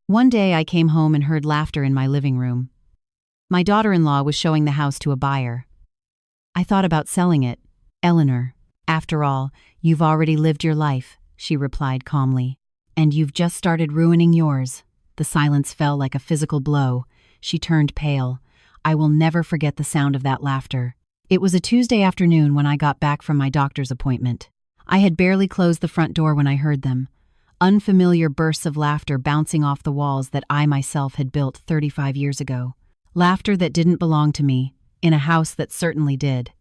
One day I came home and heard laughter in my living room. My daughter-in-law was showing the house to a buyer. I thought about selling it. Eleanor, after all, you've already lived your life, she replied calmly. And you've just started ruining yours. The silence fell like a physical blow. She turned pale. I will never forget the sound of that laughter. It was a Tuesday afternoon when I got back from my doctor's appointment. I had barely closed the front door when I heard them. Unfamiliar bursts of laughter bouncing off the walls that I myself had built 35 years ago. Laughter that didn't belong to me, in a house that certainly did.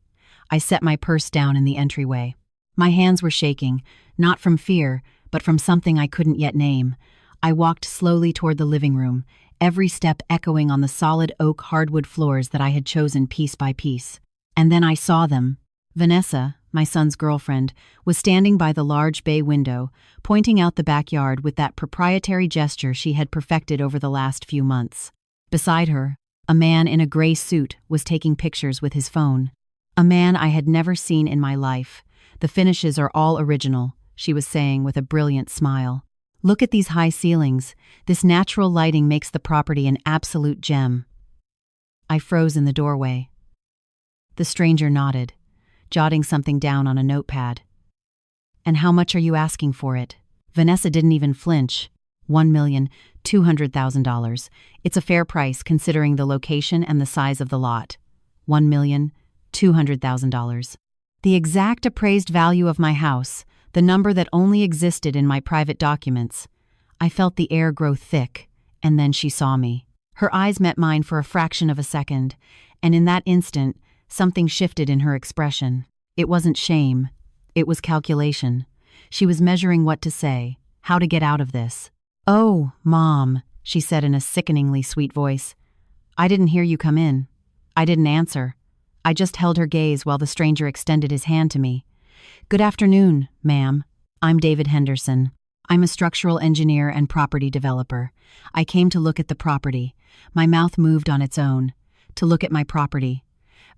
I set my purse down in the entryway. My hands were shaking, not from fear, but from something I couldn't yet name. I walked slowly toward the living room, every step echoing on the solid oak hardwood floors that I had chosen piece by piece. And then I saw them. Vanessa, my son's girlfriend, was standing by the large bay window, pointing out the backyard with that proprietary gesture she had perfected over the last few months. Beside her, a man in a gray suit was taking pictures with his phone. A man I had never seen in my life. The finishes are all original, she was saying with a brilliant smile. Look at these high ceilings. This natural lighting makes the property an absolute gem. I froze in the doorway. The stranger nodded, jotting something down on a notepad. And how much are you asking for it? Vanessa didn't even flinch. $1,200,000. It's a fair price considering the location and the size of the lot. $1,200,000. The exact appraised value of my house, the number that only existed in my private documents. I felt the air grow thick, and then she saw me. Her eyes met mine for a fraction of a second, and in that instant, something shifted in her expression. It wasn't shame. It was calculation. She was measuring what to say, how to get out of this. "Oh, Mom," she said in a sickeningly sweet voice. "I didn't hear you come in. I didn't answer." I just held her gaze while the stranger extended his hand to me. "Good afternoon, ma'am. I'm David Henderson. I'm a structural engineer and property developer. I came to look at the property." My mouth moved on its own. To look at my property.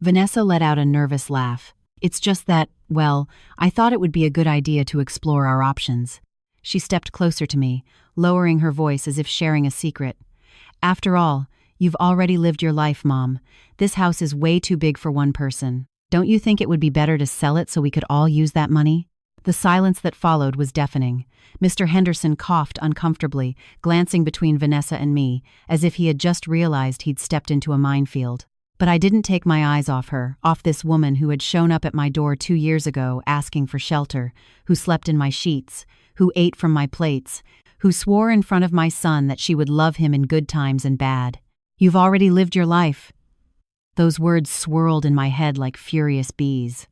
Vanessa let out a nervous laugh. "It's just that, well, I thought it would be a good idea to explore our options." She stepped closer to me, lowering her voice as if sharing a secret. "After all, you've already lived your life, Mom. This house is way too big for one person. Don't you think it would be better to sell it so we could all use that money?" The silence that followed was deafening. Mr. Henderson coughed uncomfortably, glancing between Vanessa and me, as if he had just realized he'd stepped into a minefield. But I didn't take my eyes off her, off this woman who had shown up at my door 2 years ago asking for shelter, who slept in my sheets, who ate from my plates, who swore in front of my son that she would love him in good times and bad. "You've already lived your life." Those words swirled in my head like furious bees.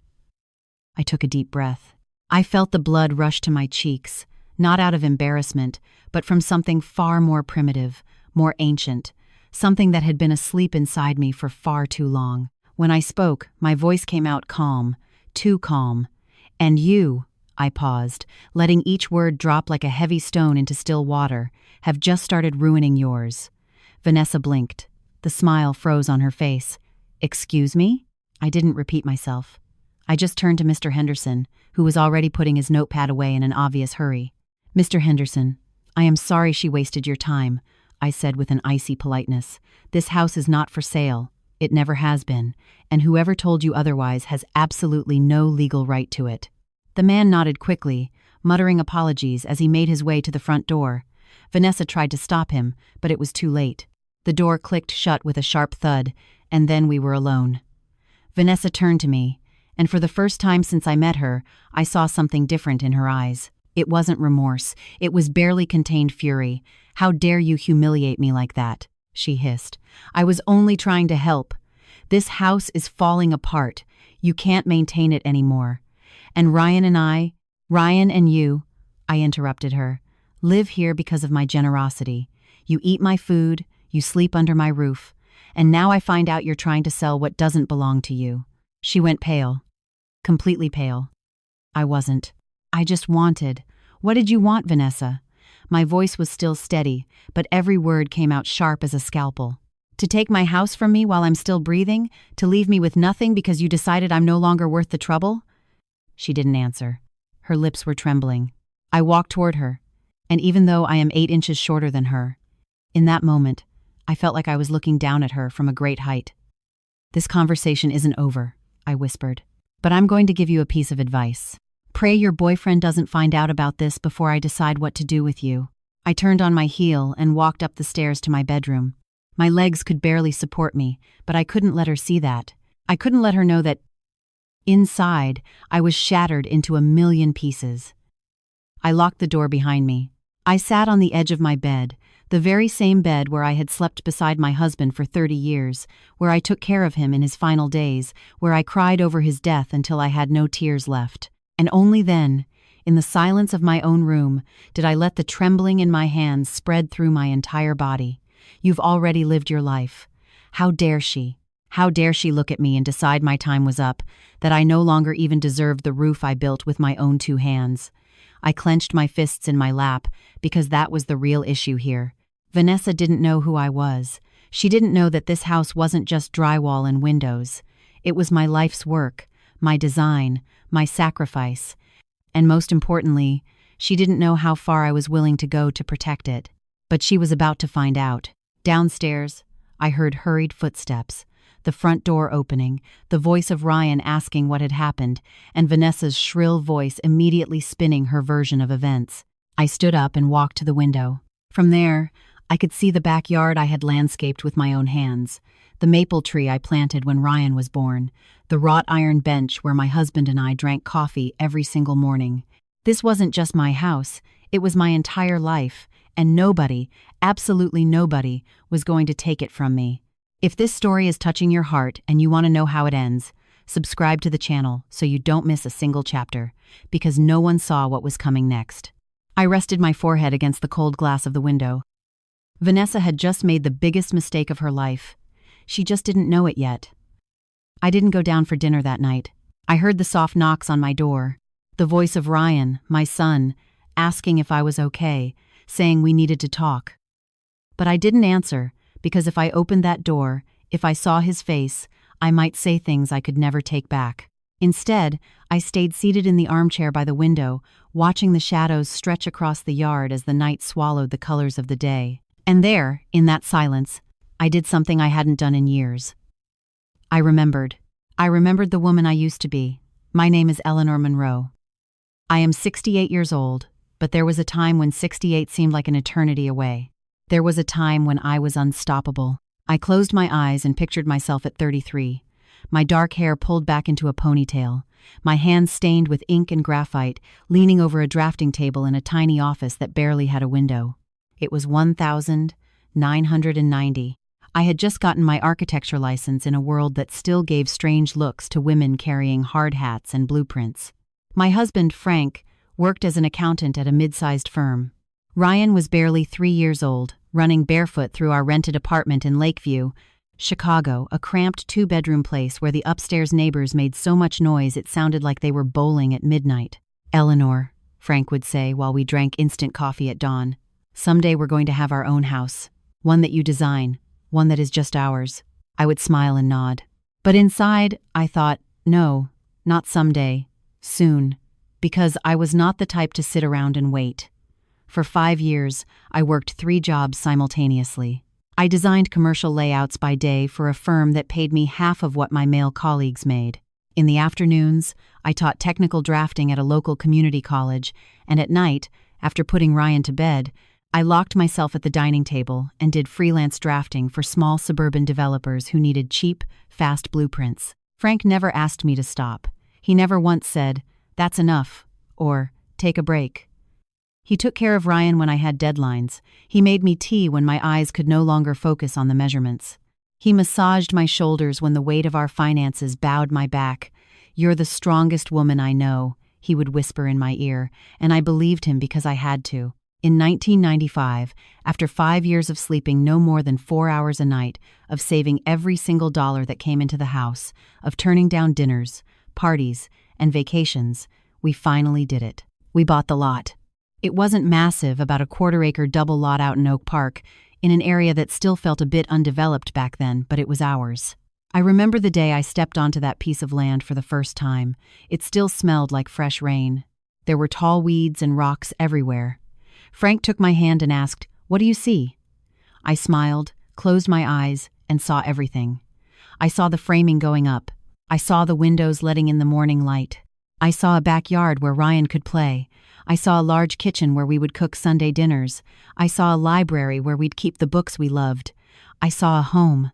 I took a deep breath. I felt the blood rush to my cheeks, not out of embarrassment, but from something far more primitive, more ancient, something that had been asleep inside me for far too long. When I spoke, my voice came out calm, too calm. "And you," I paused, letting each word drop like a heavy stone into still water, "have just started ruining yours." Vanessa blinked. The smile froze on her face. "Excuse me?" I didn't repeat myself. I just turned to Mr. Henderson, who was already putting his notepad away in an obvious hurry. "Mr. Henderson, I am sorry she wasted your time," I said with an icy politeness. "This house is not for sale. It never has been, and whoever told you otherwise has absolutely no legal right to it." The man nodded quickly, muttering apologies as he made his way to the front door. Vanessa tried to stop him, but it was too late. The door clicked shut with a sharp thud, and then we were alone. Vanessa turned to me, and for the first time since I met her, I saw something different in her eyes. It wasn't remorse. It was barely contained fury. "How dare you humiliate me like that?" she hissed. "I was only trying to help. This house is falling apart. You can't maintain it anymore. And Ryan and you," I interrupted her, "live here because of my generosity. You eat my food, you sleep under my roof, and now I find out you're trying to sell what doesn't belong to you." She went pale. Completely pale. I wasn't. "I just wanted." "What did you want, Vanessa?" My voice was still steady, but every word came out sharp as a scalpel. "To take my house from me while I'm still breathing? To leave me with nothing because you decided I'm no longer worth the trouble?" She didn't answer. Her lips were trembling. I walked toward her, and even though I am 8 inches shorter than her, In that moment, I felt like I was looking down at her from a great height. "This conversation isn't over," I whispered. "But I'm going to give you a piece of advice. Pray your boyfriend doesn't find out about this before I decide what to do with you." I turned on my heel and walked up the stairs to my bedroom. My legs could barely support me, but I couldn't let her see that. I couldn't let her know that inside, I was shattered into a million pieces. I locked the door behind me. I sat on the edge of my bed, the very same bed where I had slept beside my husband for 30 years, where I took care of him in his final days, where I cried over his death until I had no tears left. And only then, in the silence of my own room, did I let the trembling in my hands spread through my entire body. "You've already lived your life. How dare she? How dare she look at me and decide my time was up, that I no longer even deserved the roof I built with my own 2 hands. I clenched my fists in my lap, because that was the real issue here. Vanessa didn't know who I was. She didn't know that this house wasn't just drywall and windows. It was my life's work, my design, my sacrifice. And most importantly, she didn't know how far I was willing to go to protect it. But she was about to find out. Downstairs, I heard hurried footsteps, the front door opening, the voice of Ryan asking what had happened, and Vanessa's shrill voice immediately spinning her version of events. I stood up and walked to the window. From there, I could see the backyard I had landscaped with my own hands, the maple tree I planted when Ryan was born, the wrought iron bench where my husband and I drank coffee every single morning. This wasn't just my house, it was my entire life, and nobody, absolutely nobody, was going to take it from me. If this story is touching your heart and you want to know how it ends, subscribe to the channel so you don't miss a single chapter, because no one saw what was coming next. I rested my forehead against the cold glass of the window. Vanessa had just made the biggest mistake of her life. She just didn't know it yet. I didn't go down for dinner that night. I heard the soft knocks on my door, the voice of Ryan, my son, asking if I was okay, saying we needed to talk. But I didn't answer, because if I opened that door, if I saw his face, I might say things I could never take back. Instead, I stayed seated in the armchair by the window, watching the shadows stretch across the yard as the night swallowed the colors of the day. And there, in that silence, I did something I hadn't done in years. I remembered. I remembered the woman I used to be. My name is Eleanor Monroe. I am 68 years old, but there was a time when 68 seemed like an eternity away. There was a time when I was unstoppable. I closed my eyes and pictured myself at 33, my dark hair pulled back into a ponytail, my hands stained with ink and graphite, leaning over a drafting table in a tiny office that barely had a window. It was 1990. I had just gotten my architecture license in a world that still gave strange looks to women carrying hard hats and blueprints. My husband, Frank, worked as an accountant at a mid-sized firm. Ryan was barely 3 years old, running barefoot through our rented apartment in Lakeview, Chicago, a cramped 2-bedroom place where the upstairs neighbors made so much noise it sounded like they were bowling at midnight. "Eleanor," Frank would say while we drank instant coffee at dawn, "someday we're going to have our own house, one that you design, one that is just ours." I would smile and nod. But inside, I thought, no, not someday, soon, because I was not the type to sit around and wait. For 5 years, I worked 3 jobs simultaneously. I designed commercial layouts by day for a firm that paid me half of what my male colleagues made. In the afternoons, I taught technical drafting at a local community college, and at night, after putting Ryan to bed, I locked myself at the dining table and did freelance drafting for small suburban developers who needed cheap, fast blueprints. Frank never asked me to stop. He never once said, "That's enough," or "Take a break." He took care of Ryan when I had deadlines. He made me tea when my eyes could no longer focus on the measurements. He massaged my shoulders when the weight of our finances bowed my back. "You're the strongest woman I know," he would whisper in my ear, and I believed him because I had to. In 1995, after 5 years of sleeping no more than 4 hours a night, of saving every single dollar that came into the house, of turning down dinners, parties, and vacations, we finally did it. We bought the lot. It wasn't massive, about a quarter-acre double lot out in Oak Park, in an area that still felt a bit undeveloped back then, but it was ours. I remember the day I stepped onto that piece of land for the first time. It still smelled like fresh rain. There were tall weeds and rocks everywhere. Frank took my hand and asked, "What do you see?" I smiled, closed my eyes, and saw everything. I saw the framing going up. I saw the windows letting in the morning light. I saw a backyard where Ryan could play. I saw a large kitchen where we would cook Sunday dinners. I saw a library where we'd keep the books we loved. I saw a home.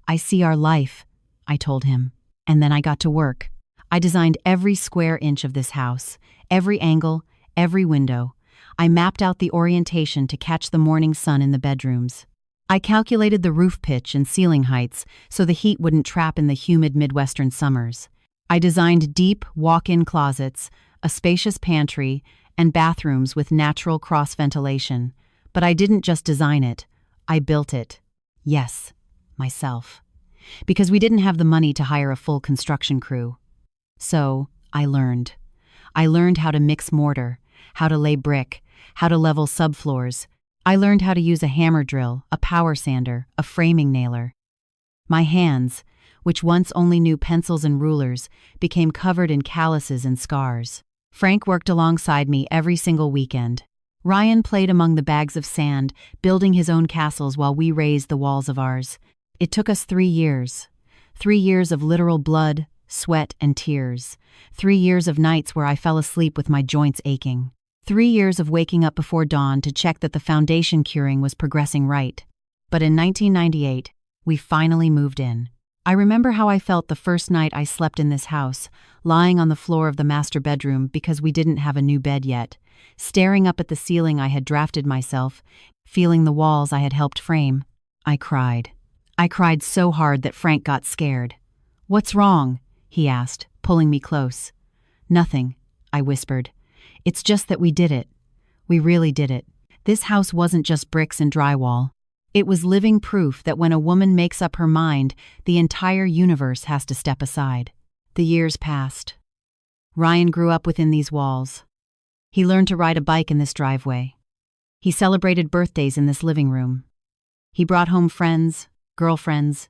I see our life, I told him. And then I got to work. I designed every square inch of this house, every angle, every window. I mapped out the orientation to catch the morning sun in the bedrooms. I calculated the roof pitch and ceiling heights so the heat wouldn't trap in the humid Midwestern summers. I designed deep walk-in closets, a spacious pantry, and bathrooms with natural cross-ventilation. But I didn't just design it, I built it. Yes, myself. Because we didn't have the money to hire a full construction crew. So, I learned. I learned how to mix mortar, how to lay brick, how to level subfloors. I learned how to use a hammer drill, a power sander, a framing nailer. My hands, which once only knew pencils and rulers, became covered in calluses and scars. Frank worked alongside me every single weekend. Ryan played among the bags of sand, building his own castles while we raised the walls of ours. It took us 3 years. 3 years of literal blood, sweat, and tears. 3 years of nights where I fell asleep with my joints aching. 3 years of waking up before dawn to check that the foundation curing was progressing right. But in 1998, we finally moved in. I remember how I felt the first night I slept in this house, lying on the floor of the master bedroom because we didn't have a new bed yet, staring up at the ceiling I had drafted myself, feeling the walls I had helped frame. I cried. I cried so hard that Frank got scared. "What's wrong?" he asked, pulling me close. "Nothing," I whispered. "It's just that we did it. We really did it. This house wasn't just bricks and drywall. It was living proof that when a woman makes up her mind, the entire universe has to step aside." The years passed. Ryan grew up within these walls. He learned to ride a bike in this driveway. He celebrated birthdays in this living room. He brought home friends, girlfriends,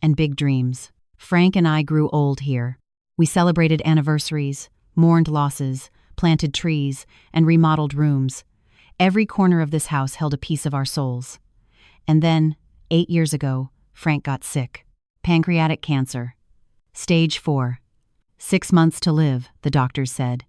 and big dreams. Frank and I grew old here. We celebrated anniversaries, mourned losses, planted trees, and remodeled rooms. Every corner of this house held a piece of our souls. And then, 8 years ago, Frank got sick. Pancreatic cancer. Stage 4. 6 months to live, the doctors said.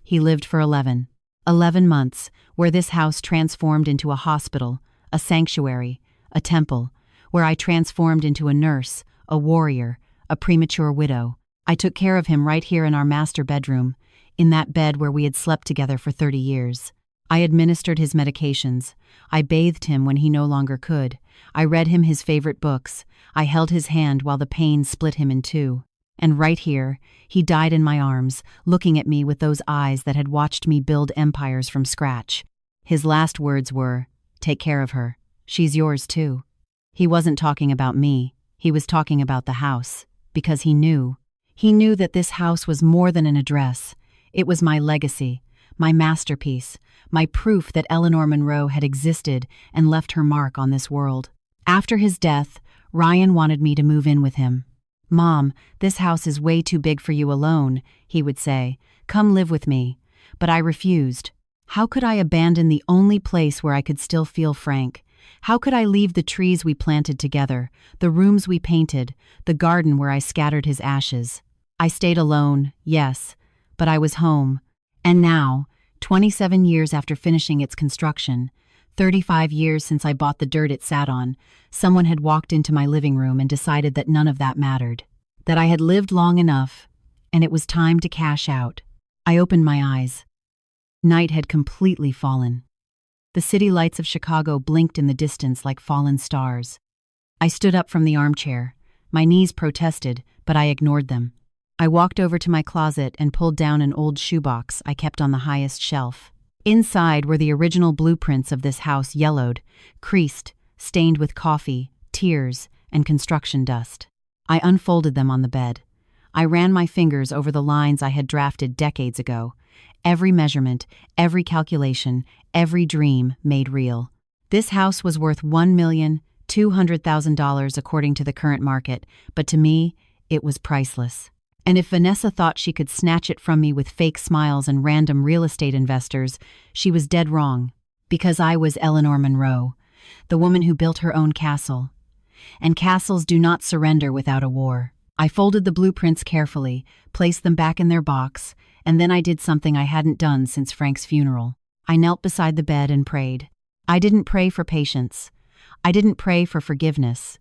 He lived for 11. 11 months, where this house transformed into a hospital, a sanctuary, a temple, where I transformed into a nurse, a warrior, a premature widow. I took care of him right here in our master bedroom, in that bed where we had slept together for 30 years. I administered his medications. I bathed him when he no longer could. I read him his favorite books. I held his hand while the pain split him in two. And right here, he died in my arms, looking at me with those eyes that had watched me build empires from scratch. His last words were, "Take care of her. She's yours too." He wasn't talking about me. He was talking about the house. Because he knew. He knew that this house was more than an address. It was my legacy, my masterpiece, my proof that Eleanor Monroe had existed and left her mark on this world. After his death, Ryan wanted me to move in with him. "Mom, this house is way too big for you alone," he would say. "Come live with me." But I refused. How could I abandon the only place where I could still feel Frank? How could I leave the trees we planted together, the rooms we painted, the garden where I scattered his ashes? I stayed alone, yes, but I was home. And now, 27 years after finishing its construction, 35 years since I bought the dirt it sat on, someone had walked into my living room and decided that none of that mattered, that I had lived long enough, and it was time to cash out. I opened my eyes. Night had completely fallen. The city lights of Chicago blinked in the distance like fallen stars. I stood up from the armchair. My knees protested, but I ignored them. I walked over to my closet and pulled down an old shoebox I kept on the highest shelf. Inside were the original blueprints of this house, yellowed, creased, stained with coffee, tears, and construction dust. I unfolded them on the bed. I ran my fingers over the lines I had drafted decades ago. Every measurement, every calculation, every dream made real. This house was worth $1,200,000 according to the current market, but to me, it was priceless. And if Vanessa thought she could snatch it from me with fake smiles and random real estate investors, she was dead wrong. Because I was Eleanor Monroe. the woman who built her own castle. And castles do not surrender without a war. I folded the blueprints carefully, placed them back in their box, and then I did something I hadn't done since Frank's funeral. I knelt beside the bed and prayed. I didn't pray for patience. I didn't pray for forgiveness.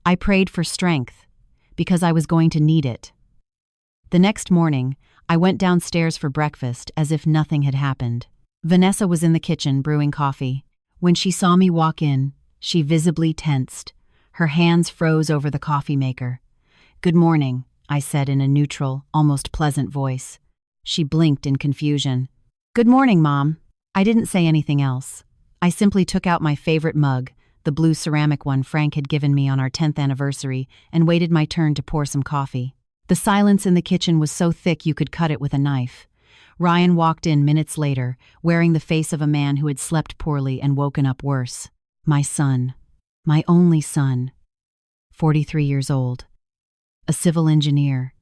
I prayed for strength, because I was going to need it. The next morning, I went downstairs for breakfast as if nothing had happened. Vanessa was in the kitchen brewing coffee. When she saw me walk in, she visibly tensed. Her hands froze over the coffee maker. "Good morning," I said in a neutral, almost pleasant voice. She blinked in confusion. "Good morning, Mom." I didn't say anything else. I simply took out my favorite mug, the blue ceramic one Frank had given me on our 10th anniversary, and waited my turn to pour some coffee. The silence in the kitchen was so thick you could cut it with a knife. Ryan walked in minutes later, wearing the face of a man who had slept poorly and woken up worse. My son. My only son. 43 years old. A civil engineer.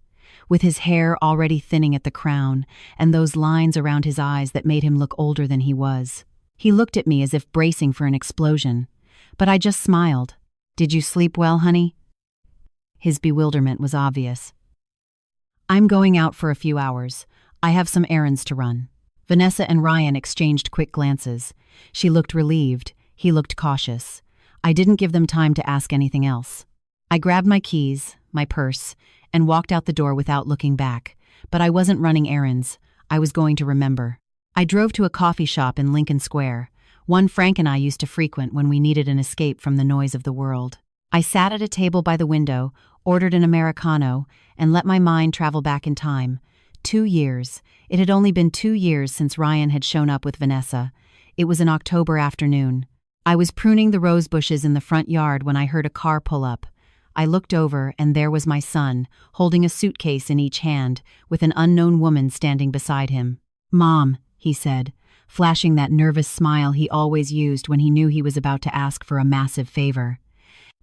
With his hair already thinning at the crown, and those lines around his eyes that made him look older than he was. He looked at me as if bracing for an explosion. But I just smiled. "Did you sleep well, honey?" His bewilderment was obvious. "I'm going out for a few hours. I have some errands to run." Vanessa and Ryan exchanged quick glances. She looked relieved. He looked cautious. I didn't give them time to ask anything else. I grabbed my keys, my purse, and walked out the door without looking back. But I wasn't running errands. I was going to remember. I drove to a coffee shop in Lincoln Square, one Frank and I used to frequent when we needed an escape from the noise of the world. I sat at a table by the window, ordered an Americano, and let my mind travel back in time. 2 years. It had only been 2 years since Ryan had shown up with Vanessa. It was an October afternoon. I was pruning the rose bushes in the front yard when I heard a car pull up. I looked over, and there was my son, holding a suitcase in each hand, with an unknown woman standing beside him. "Mom," he said, flashing that nervous smile he always used when he knew he was about to ask for a massive favor.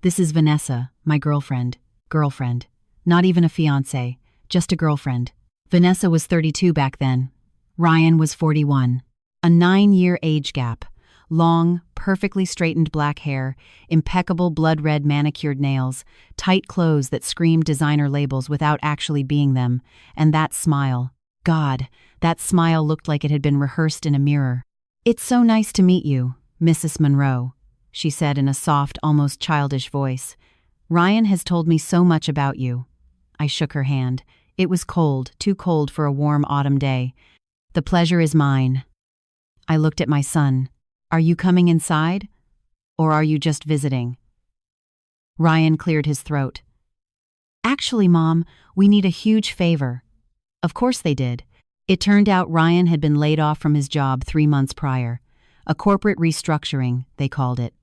"This is Vanessa, my girlfriend. Girlfriend. Not even a fiancé, just a girlfriend." Vanessa was 32 back then. Ryan was 41. A 9-year age gap. Long, perfectly straightened black hair, impeccable blood-red manicured nails, tight clothes that screamed designer labels without actually being them, and that smile. God, that smile looked like it had been rehearsed in a mirror. "It's so nice to meet you, Mrs. Monroe," she said in a soft, almost childish voice. "Ryan has told me so much about you." I shook her hand. It was cold, too cold for a warm autumn day. "The pleasure is mine." I looked at my son. "Are you coming inside? Or are you just visiting?" Ryan cleared his throat. "Actually, Mom, we need a huge favor." Of course they did. It turned out Ryan had been laid off from his job 3 months prior. A corporate restructuring, they called it.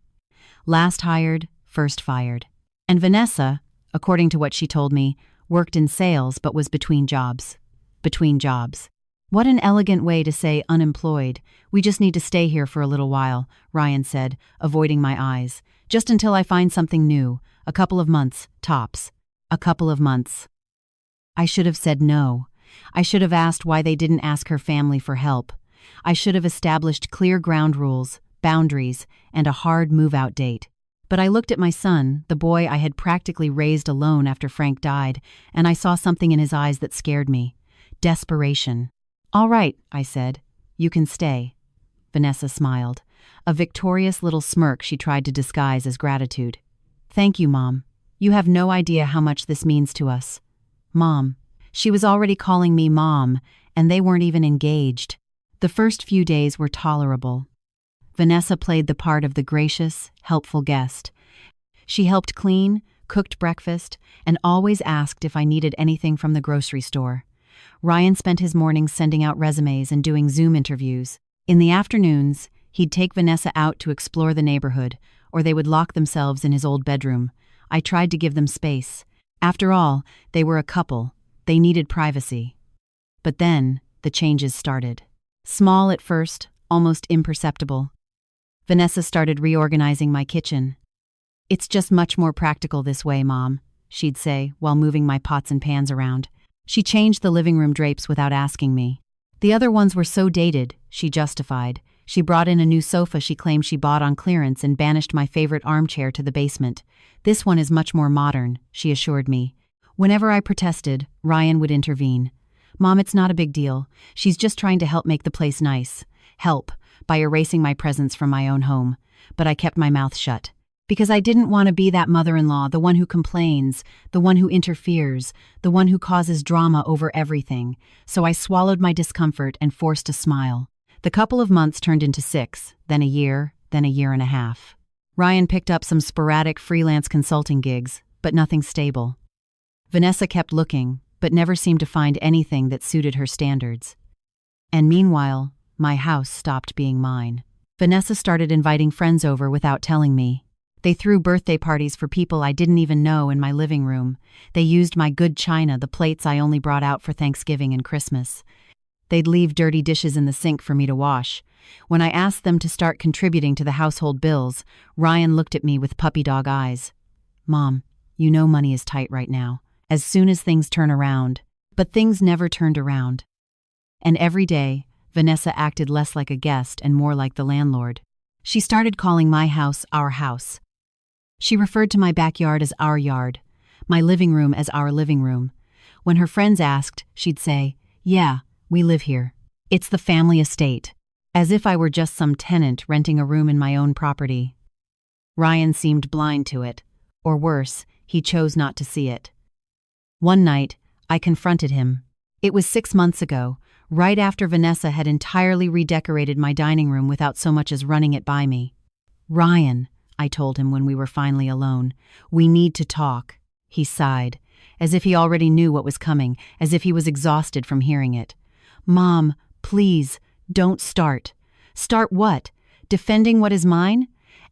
Last hired, first fired. And Vanessa, according to what she told me, worked in sales but was between jobs. Between jobs. What an elegant way to say unemployed. "We just need to stay here for a little while," Ryan said, avoiding my eyes. "Just until I find something new. A couple of months, tops. A couple of months." I should have said no. I should have asked why they didn't ask her family for help. I should have established clear ground rules, boundaries, and a hard move-out date. But I looked at my son, the boy I had practically raised alone after Frank died, and I saw something in his eyes that scared me. Desperation. "All right," I said. "You can stay." Vanessa smiled. A victorious little smirk she tried to disguise as gratitude. "Thank you, Mom. You have no idea how much this means to us." Mom. She was already calling me Mom, and they weren't even engaged. The first few days were tolerable. Vanessa played the part of the gracious, helpful guest. She helped clean, cooked breakfast, and always asked if I needed anything from the grocery store. Ryan spent his mornings sending out resumes and doing Zoom interviews. In the afternoons, he'd take Vanessa out to explore the neighborhood, or they would lock themselves in his old bedroom. I tried to give them space. After all, they were a couple. They needed privacy. But then, the changes started. Small at first, almost imperceptible. Vanessa started reorganizing my kitchen. "It's just much more practical this way, Mom," she'd say, while moving my pots and pans around. She changed the living room drapes without asking me. "The other ones were so dated," she justified. She brought in a new sofa she claimed she bought on clearance and banished my favorite armchair to the basement. This one is much more modern, she assured me. Whenever I protested, Ryan would intervene. Mom, it's not a big deal. She's just trying to help make the place nice. Help, by erasing my presence from my own home. But I kept my mouth shut. Because I didn't want to be that mother-in-law, the one who complains, the one who interferes, the one who causes drama over everything. So I swallowed my discomfort and forced a smile. The couple of months turned into 6, then a year and a half. Ryan picked up some sporadic freelance consulting gigs, but nothing stable. Vanessa kept looking, but never seemed to find anything that suited her standards. And meanwhile, my house stopped being mine. Vanessa started inviting friends over without telling me. They threw birthday parties for people I didn't even know in my living room. They used my good china, the plates I only brought out for Thanksgiving and Christmas. They'd leave dirty dishes in the sink for me to wash. When I asked them to start contributing to the household bills, Ryan looked at me with puppy dog eyes. Mom, you know money is tight right now. As soon as things turn around. But things never turned around. And every day, Vanessa acted less like a guest and more like the landlord. She started calling my house our house. She referred to my backyard as our yard, my living room as our living room. When her friends asked, she'd say, "Yeah, we live here. It's the family estate," as if I were just some tenant renting a room in my own property. Ryan seemed blind to it, or worse, he chose not to see it. One night, I confronted him. It was 6 months ago, right after Vanessa had entirely redecorated my dining room without so much as running it by me. "Ryan," I told him when we were finally alone, "we need to talk." He sighed, as if he already knew what was coming, as if he was exhausted from hearing it. "Mom, please, don't start." "Start what? Defending what is mine?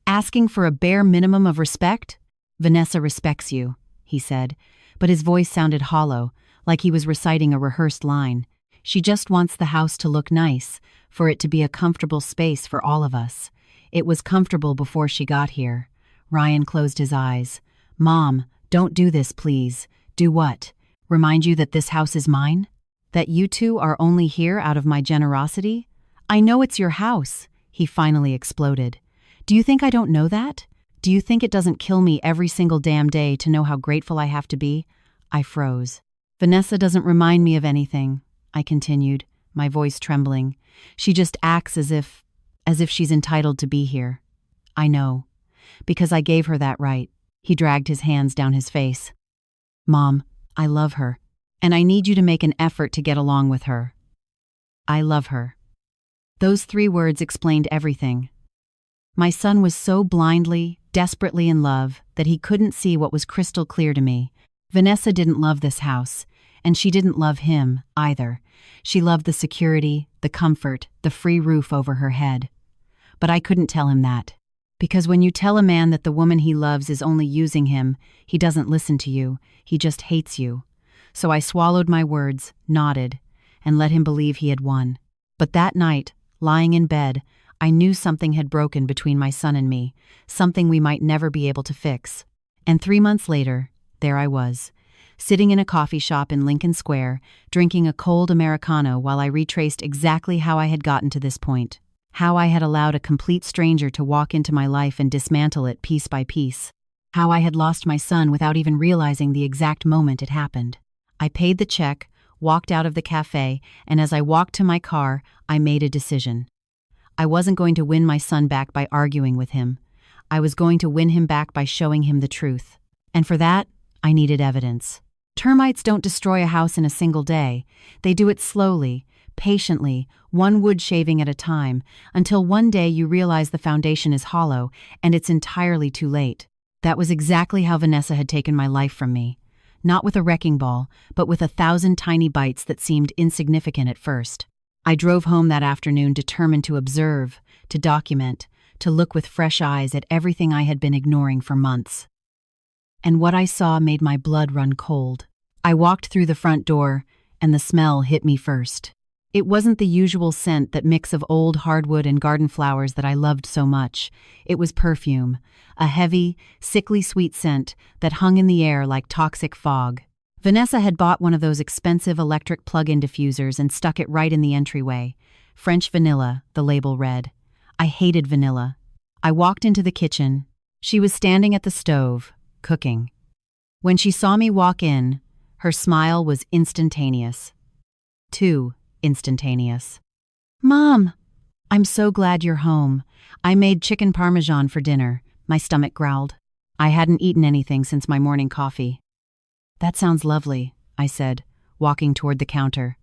Asking for a bare minimum of respect?" "Vanessa respects you," he said, but his voice sounded hollow, like he was reciting a rehearsed line. "She just wants the house to look nice, for it to be a comfortable space for all of us. It was comfortable before she got here." Ryan closed his eyes. "Mom, don't do this, please." "Do what? Remind you that this house is mine? That you two are only here out of my generosity? I know it's your house," he finally exploded. "Do you think I don't know that? Do you think it doesn't kill me every single damn day to know how grateful I have to be?" I froze. "Vanessa doesn't remind me of anything," I continued, my voice trembling. "She just acts as if she's entitled to be here." "I know. Because I gave her that right." He dragged his hands down his face. "Mom, I love her. And I need you to make an effort to get along with her." "I love her." Those 3 words explained everything. My son was so blindly, desperately in love that he couldn't see what was crystal clear to me. Vanessa didn't love this house, and she didn't love him, either. She loved the security, the comfort, the free roof over her head. But I couldn't tell him that. Because when you tell a man that the woman he loves is only using him, he doesn't listen to you, he just hates you. So I swallowed my words, nodded, and let him believe he had won. But that night, lying in bed, I knew something had broken between my son and me, something we might never be able to fix. And 3 months later, there I was, sitting in a coffee shop in Lincoln Square, drinking a cold Americano while I retraced exactly how I had gotten to this point. How I had allowed a complete stranger to walk into my life and dismantle it piece by piece. How I had lost my son without even realizing the exact moment it happened. I paid the check, walked out of the cafe, and as I walked to my car, I made a decision. I wasn't going to win my son back by arguing with him. I was going to win him back by showing him the truth. And for that, I needed evidence. Termites don't destroy a house in a single day. They do it slowly, patiently, one wood shaving at a time, until one day you realize the foundation is hollow and it's entirely too late. That was exactly how Vanessa had taken my life from me. Not with a wrecking ball, but with 1,000 tiny bites that seemed insignificant at first. I drove home that afternoon determined to observe, to document, to look with fresh eyes at everything I had been ignoring for months. And what I saw made my blood run cold. I walked through the front door, and the smell hit me first. It wasn't the usual scent, that mix of old hardwood and garden flowers that I loved so much. It was perfume, a heavy, sickly sweet scent that hung in the air like toxic fog. Vanessa had bought one of those expensive electric plug-in diffusers and stuck it right in the entryway. French vanilla, the label read. I hated vanilla. I walked into the kitchen. She was standing at the stove, cooking. When she saw me walk in, her smile was instantaneous. Too instantaneous. "Mom, I'm so glad you're home. I made chicken parmesan for dinner," my stomach growled. I hadn't eaten anything since my morning coffee. "That sounds lovely," I said, walking toward the counter.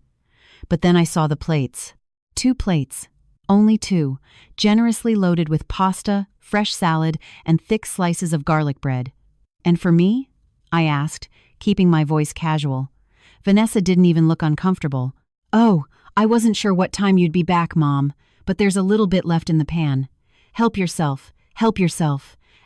But then I saw the plates. 2 plates. Only 2, generously loaded with pasta, fresh salad, and thick slices of garlic bread. "And for me?" I asked, keeping my voice casual. Vanessa didn't even look uncomfortable. "Oh, I wasn't sure what time you'd be back, Mom, but there's a little bit left in the pan. Help yourself,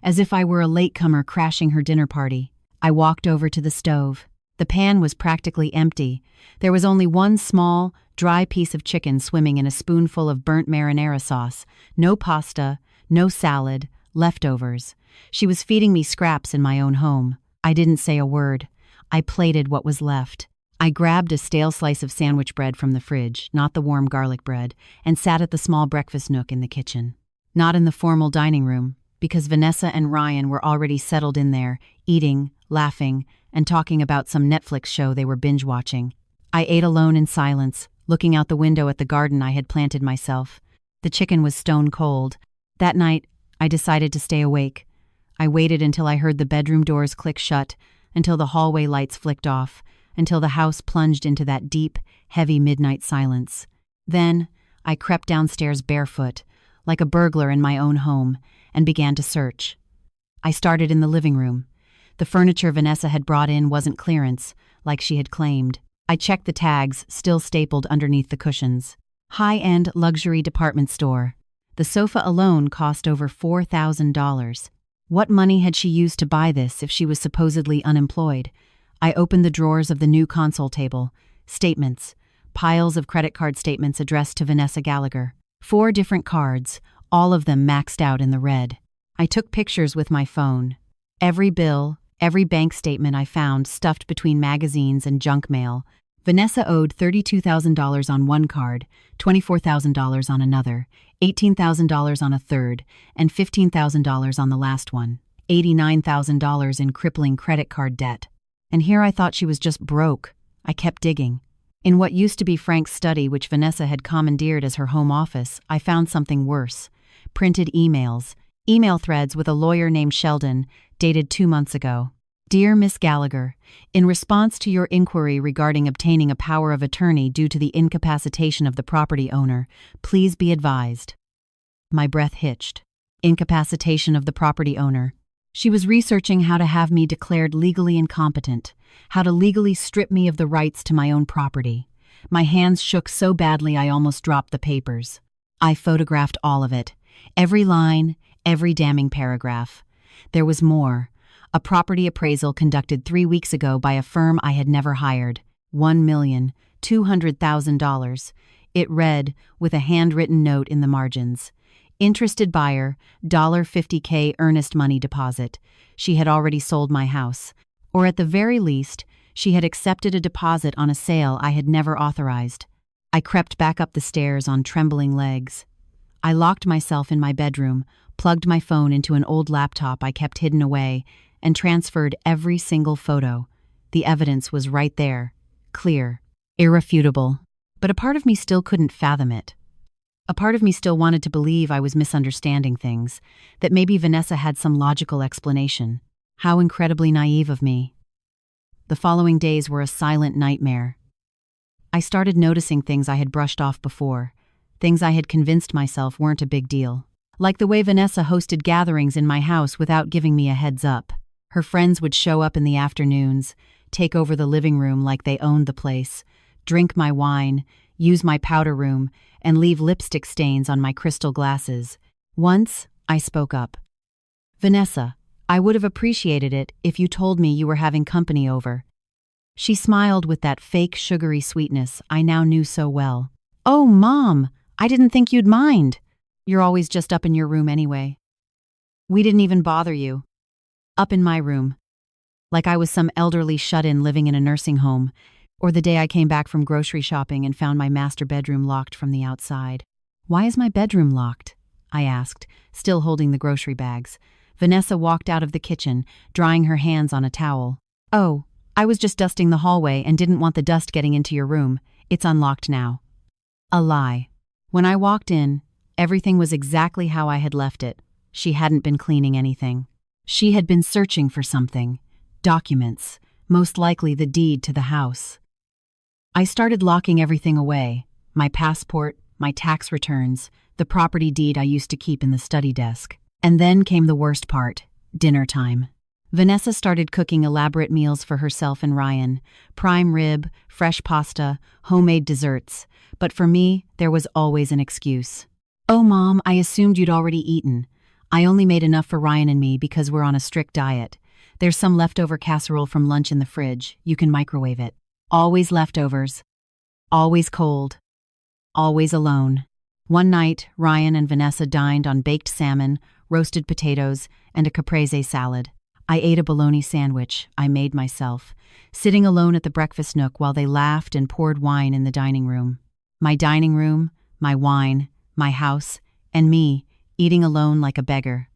as if I were a latecomer crashing her dinner party." I walked over to the stove. The pan was practically empty. There was only one small, dry piece of chicken swimming in a spoonful of burnt marinara sauce. No pasta, no salad, leftovers. She was feeding me scraps in my own home. I didn't say a word. I plated what was left. I grabbed a stale slice of sandwich bread from the fridge, not the warm garlic bread, and sat at the small breakfast nook in the kitchen. Not in the formal dining room, because Vanessa and Ryan were already settled in there, eating, laughing, and talking about some Netflix show they were binge-watching. I ate alone in silence, looking out the window at the garden I had planted myself. The chicken was stone cold. That night, I decided to stay awake. I waited until I heard the bedroom doors click shut, until the hallway lights flicked off, until the house plunged into that deep, heavy midnight silence. Then, I crept downstairs barefoot, like a burglar in my own home, and began to search. I started in the living room. The furniture Vanessa had brought in wasn't clearance, like she had claimed. I checked the tags, still stapled underneath the cushions. High-end luxury department store. The sofa alone cost over $4,000. What money had she used to buy this if she was supposedly unemployed? I opened the drawers of the new console table. Statements. Piles of credit card statements addressed to Vanessa Gallagher. 4 different cards, all of them maxed out in the red. I took pictures with my phone. Every bill, every bank statement I found stuffed between magazines and junk mail. Vanessa owed $32,000 on one card, $24,000 on another, $18,000 on a third, and $15,000 on the last one. $89,000 in crippling credit card debt. And here I thought she was just broke. I kept digging. In what used to be Frank's study, which Vanessa had commandeered as her home office, I found something worse. Printed emails. Email threads with a lawyer named Sheldon, dated 2 months ago. "Dear Miss Gallagher, in response to your inquiry regarding obtaining a power of attorney due to the incapacitation of the property owner, please be advised." My breath hitched. Incapacitation of the property owner. She was researching how to have me declared legally incompetent, how to legally strip me of the rights to my own property. My hands shook so badly I almost dropped the papers. I photographed all of it. Every line, every damning paragraph. There was more. A property appraisal conducted 3 weeks ago by a firm I had never hired. $1,200,000. It read, with a handwritten note in the margins. Interested buyer, $50K earnest money deposit. She had already sold my house. Or at the very least, she had accepted a deposit on a sale I had never authorized. I crept back up the stairs on trembling legs. I locked myself in my bedroom, plugged my phone into an old laptop I kept hidden away, and transferred every single photo. The evidence was right there, clear, irrefutable. But a part of me still couldn't fathom it. A part of me still wanted to believe I was misunderstanding things, that maybe Vanessa had some logical explanation. How incredibly naive of me. The following days were a silent nightmare. I started noticing things I had brushed off before, things I had convinced myself weren't a big deal. Like the way Vanessa hosted gatherings in my house without giving me a heads up. Her friends would show up in the afternoons, take over the living room like they owned the place, drink my wine, use my powder room, and leave lipstick stains on my crystal glasses. Once, I spoke up. "Vanessa, I would have appreciated it if you told me you were having company over." She smiled with that fake sugary sweetness I now knew so well. "Oh, Mom, I didn't think you'd mind. You're always just up in your room anyway." "We didn't even bother you." Up in my room. Like I was some elderly shut-in living in a nursing home, or the day I came back from grocery shopping and found my master bedroom locked from the outside. Why is my bedroom locked? I asked, still holding the grocery bags. Vanessa walked out of the kitchen, drying her hands on a towel. "Oh, I was just dusting the hallway and didn't want the dust getting into your room. It's unlocked now." A lie. When I walked in, everything was exactly how I had left it. She hadn't been cleaning anything. She had been searching for something. Documents, most likely the deed to the house. I started locking everything away. My passport, my tax returns, the property deed I used to keep in the study desk. And then came the worst part, dinner time. Vanessa started cooking elaborate meals for herself and Ryan, prime rib, fresh pasta, homemade desserts. But for me, there was always an excuse. "Oh, Mom, I assumed you'd already eaten. I only made enough for Ryan and me because we're on a strict diet. There's some leftover casserole from lunch in the fridge. You can microwave it." Always leftovers. Always cold. Always alone. One night, Ryan and Vanessa dined on baked salmon, roasted potatoes, and a caprese salad. I ate a bologna sandwich I made myself, sitting alone at the breakfast nook while they laughed and poured wine in the dining room. My dining room, my wine, my house, and me, eating alone like a beggar.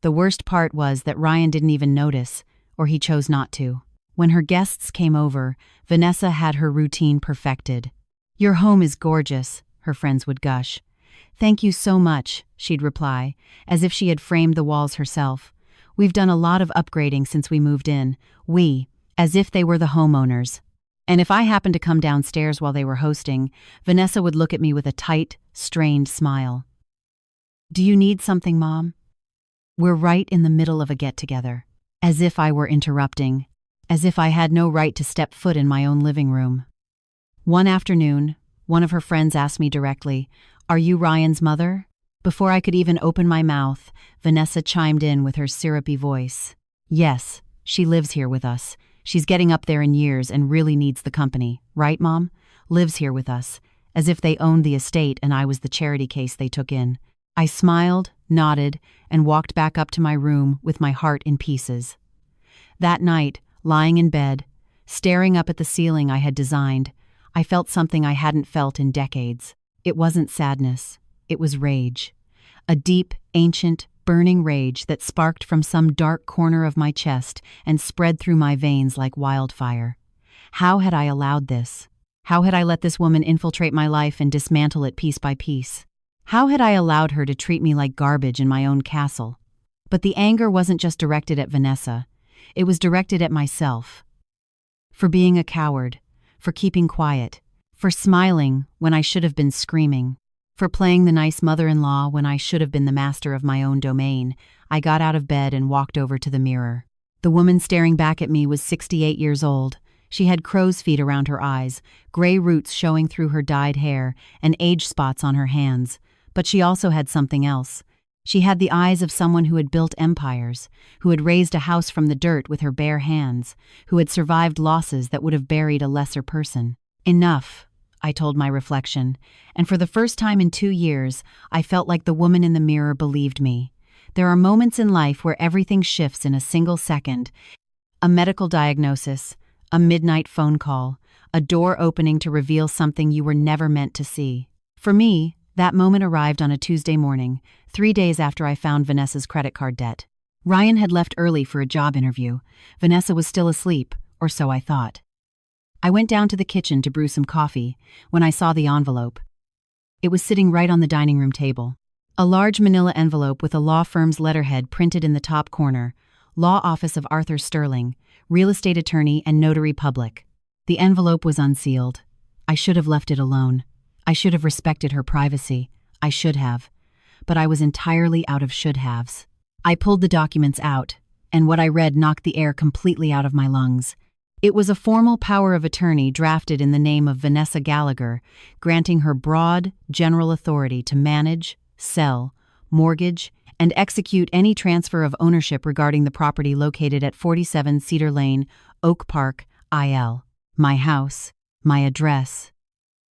The worst part was that Ryan didn't even notice, or he chose not to. When her guests came over, Vanessa had her routine perfected. "Your home is gorgeous," her friends would gush. "Thank you so much," she'd reply, as if she had framed the walls herself. "We've done a lot of upgrading since we moved in." We, as if they were the homeowners. And if I happened to come downstairs while they were hosting, Vanessa would look at me with a tight, strained smile. "Do you need something, Mom?" We're right in the middle of a get-together. As if I were interrupting. As if I had no right to step foot in my own living room. One afternoon, one of her friends asked me directly, "Are you Ryan's mother?" Before I could even open my mouth, Vanessa chimed in with her syrupy voice. "Yes, she lives here with us. She's getting up there in years and really needs the company. Right, Mom? Lives here with us." As if they owned the estate and I was the charity case they took in. I smiled, nodded, and walked back up to my room with my heart in pieces. That night, lying in bed, staring up at the ceiling I had designed, I felt something I hadn't felt in decades. It wasn't sadness. It was rage. A deep, ancient, burning rage that sparked from some dark corner of my chest and spread through my veins like wildfire. How had I allowed this? How had I let this woman infiltrate my life and dismantle it piece by piece? How had I allowed her to treat me like garbage in my own castle? But the anger wasn't just directed at Vanessa. It was directed at myself. For being a coward, for keeping quiet, for smiling when I should have been screaming, for playing the nice mother-in-law when I should have been the master of my own domain. I got out of bed and walked over to the mirror. The woman staring back at me was 68 years old. She had crow's feet around her eyes, gray roots showing through her dyed hair, and age spots on her hands. But she also had something else. She had the eyes of someone who had built empires, who had raised a house from the dirt with her bare hands, who had survived losses that would have buried a lesser person. Enough, I told my reflection, and for the first time in 2 years, I felt like the woman in the mirror believed me. There are moments in life where everything shifts in a single second. A medical diagnosis, a midnight phone call, a door opening to reveal something you were never meant to see. For me, that moment arrived on a Tuesday morning, 3 days after I found Vanessa's credit card debt. Ryan had left early for a job interview. Vanessa was still asleep, or so I thought. I went down to the kitchen to brew some coffee when I saw the envelope. It was sitting right on the dining room table. A large manila envelope with a law firm's letterhead printed in the top corner, Law Office of Arthur Sterling, Real Estate Attorney and Notary Public. The envelope was unsealed. I should have left it alone. I should have respected her privacy. I should have. But I was entirely out of should-haves. I pulled the documents out, and what I read knocked the air completely out of my lungs. It was a formal power of attorney drafted in the name of Vanessa Gallagher, granting her broad, general authority to manage, sell, mortgage, and execute any transfer of ownership regarding the property located at 47 Cedar Lane, Oak Park, IL. My house, my address.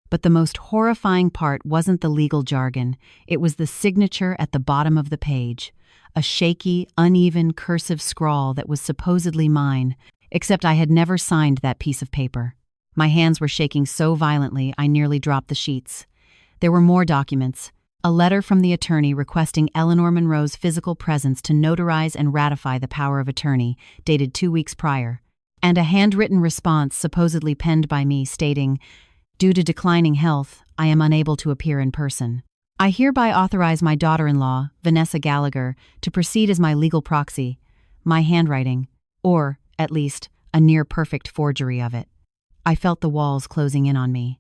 But the most horrifying part wasn't the legal jargon. It was the signature at the bottom of the page. A shaky, uneven, cursive scrawl that was supposedly mine, except I had never signed that piece of paper. My hands were shaking so violently I nearly dropped the sheets. There were more documents, A letter from the attorney requesting Eleanor Monroe's physical presence to notarize and ratify the power of attorney, dated 2 weeks prior, and a handwritten response supposedly penned by me stating, "Due to declining health, I am unable to appear in person. I hereby authorize my daughter-in-law, Vanessa Gallagher, to proceed as my legal proxy." My handwriting, or, at least, a near-perfect forgery of it. I felt the walls closing in on me.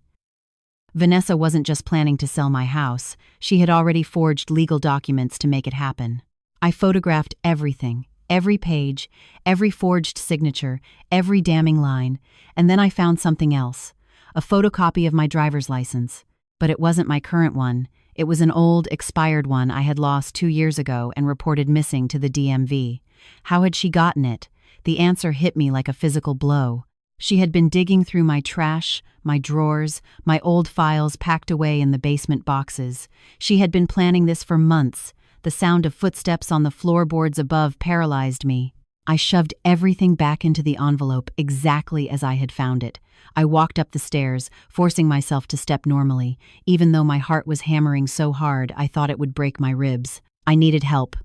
Vanessa wasn't just planning to sell my house, she had already forged legal documents to make it happen. I photographed everything, every page, every forged signature, every damning line, and then I found something else, a photocopy of my driver's license. But it wasn't my current one. It was an old, expired one I had lost 2 years ago and reported missing to the DMV. How had she gotten it? The answer hit me like a physical blow. She had been digging through my trash, my drawers, my old files packed away in the basement boxes. She had been planning this for months. The sound of footsteps on the floorboards above paralyzed me. I shoved everything back into the envelope exactly as I had found it. I walked up the stairs, forcing myself to step normally, even though my heart was hammering so hard I thought it would break my ribs. I needed help.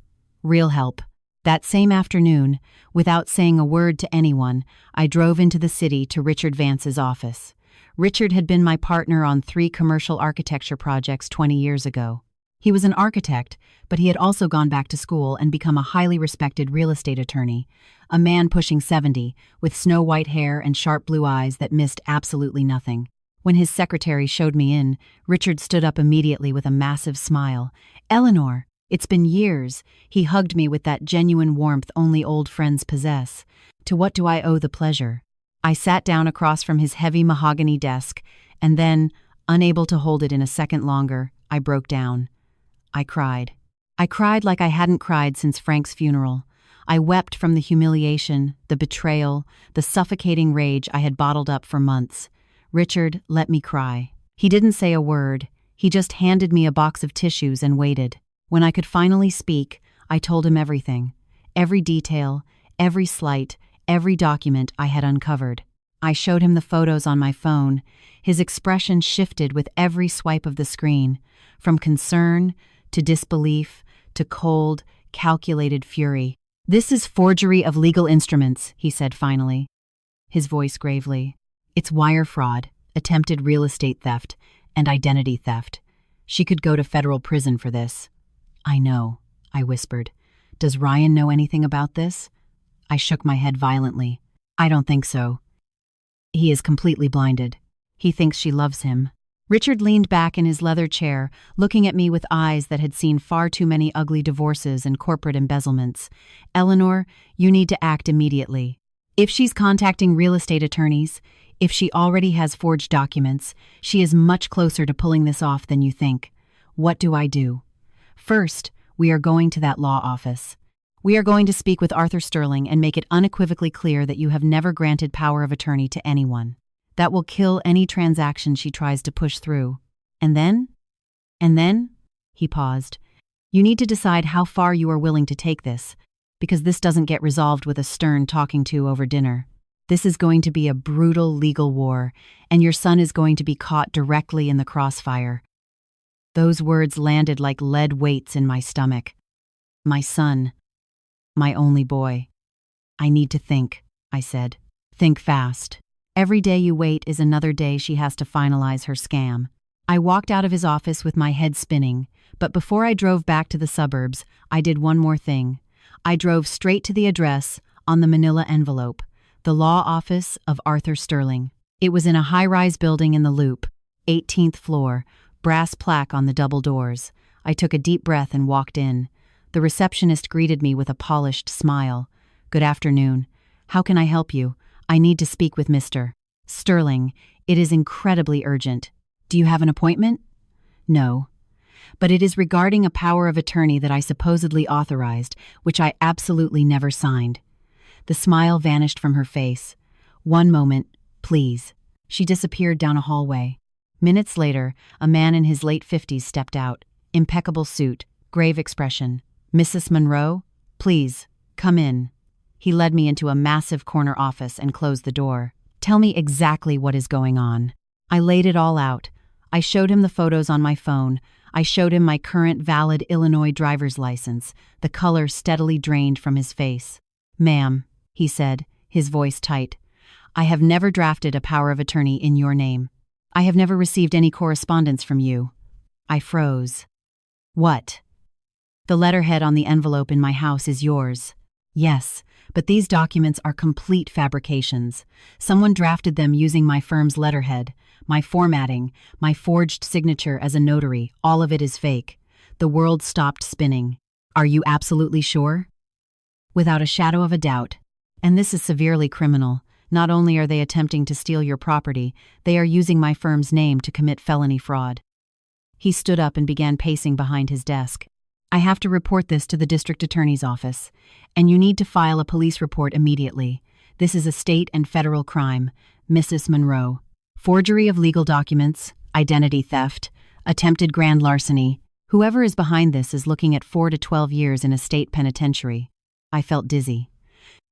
Real help. That same afternoon, without saying a word to anyone, I drove into the city to Richard Vance's office. Richard had been my partner on 3 commercial architecture projects 20 years ago. He was an architect, but he had also gone back to school and become a highly respected real estate attorney, a man pushing 70, with snow-white hair and sharp blue eyes that missed absolutely nothing. When his secretary showed me in, Richard stood up immediately with a massive smile. "Eleanor, it's been years." He hugged me with that genuine warmth only old friends possess. "To what do I owe the pleasure?" I sat down across from his heavy mahogany desk, and then, unable to hold it in a second longer, I broke down. I cried. I cried like I hadn't cried since Frank's funeral. I wept from the humiliation, the betrayal, the suffocating rage I had bottled up for months. Richard let me cry. He didn't say a word. He just handed me a box of tissues and waited. When I could finally speak, I told him everything. Every detail, every slight, every document I had uncovered. I showed him the photos on my phone. His expression shifted with every swipe of the screen, from concern to disbelief to cold, calculated fury. "This is forgery of legal instruments," he said finally, his voice gravely. "It's wire fraud, attempted real estate theft, and identity theft. She could go to federal prison for this." "I know," I whispered. "Does Ryan know anything about this?" I shook my head violently. "I don't think so. He is completely blinded. He thinks she loves him." Richard leaned back in his leather chair, looking at me with eyes that had seen far too many ugly divorces and corporate embezzlements. "Eleanor, you need to act immediately. If she's contacting real estate attorneys, if she already has forged documents, she is much closer to pulling this off than you think. What do I do?" "First, we are going to that law office. We are going to speak with Arthur Sterling and make it unequivocally clear that you have never granted power of attorney to anyone. That will kill any transaction she tries to push through. And then?" He paused. "You need to decide how far you are willing to take this, because this doesn't get resolved with a stern talking to over dinner. This is going to be a brutal legal war, and your son is going to be caught directly in the crossfire." Those words landed like lead weights in my stomach. My son. My only boy. "I need to think," I said. "Think fast. Every day you wait is another day she has to finalize her scam." I walked out of his office with my head spinning, but before I drove back to the suburbs, I did one more thing. I drove straight to the address on the manila envelope, the law office of Arthur Sterling. It was in a high-rise building in the Loop, 18th floor, brass plaque on the double doors. I took a deep breath and walked in. The receptionist greeted me with a polished smile. "Good afternoon. How can I help you? I need to speak with Mr. Sterling. It is incredibly urgent. Do you have an appointment?" "No. But it is regarding a power of attorney that I supposedly authorized, which I absolutely never signed." The smile vanished from her face. "One moment, please." She disappeared down a hallway. Minutes later, a man in his late 50s stepped out. Impeccable suit, grave expression. "Mrs. Monroe, please, come in." He led me into a massive corner office and closed the door. "Tell me exactly what is going on." I laid it all out. I showed him the photos on my phone. I showed him my current valid Illinois driver's license. The color steadily drained from his face. "Ma'am," he said, his voice tight, "I have never drafted a power of attorney in your name. I have never received any correspondence from you." I froze. "What?" "The letterhead on the envelope in my house is yours." "Yes, but these documents are complete fabrications. Someone drafted them using my firm's letterhead, my formatting, my forged signature as a notary. All of it is fake." The world stopped spinning. "Are you absolutely sure?" "Without a shadow of a doubt. And this is severely criminal. Not only are they attempting to steal your property, they are using my firm's name to commit felony fraud." He stood up and began pacing behind his desk. "I have to report this to the district attorney's office, and you need to file a police report immediately. This is a state and federal crime, Mrs. Monroe. Forgery of legal documents, identity theft, attempted grand larceny. Whoever is behind this is looking at 4 to 12 years in a state penitentiary." I felt dizzy.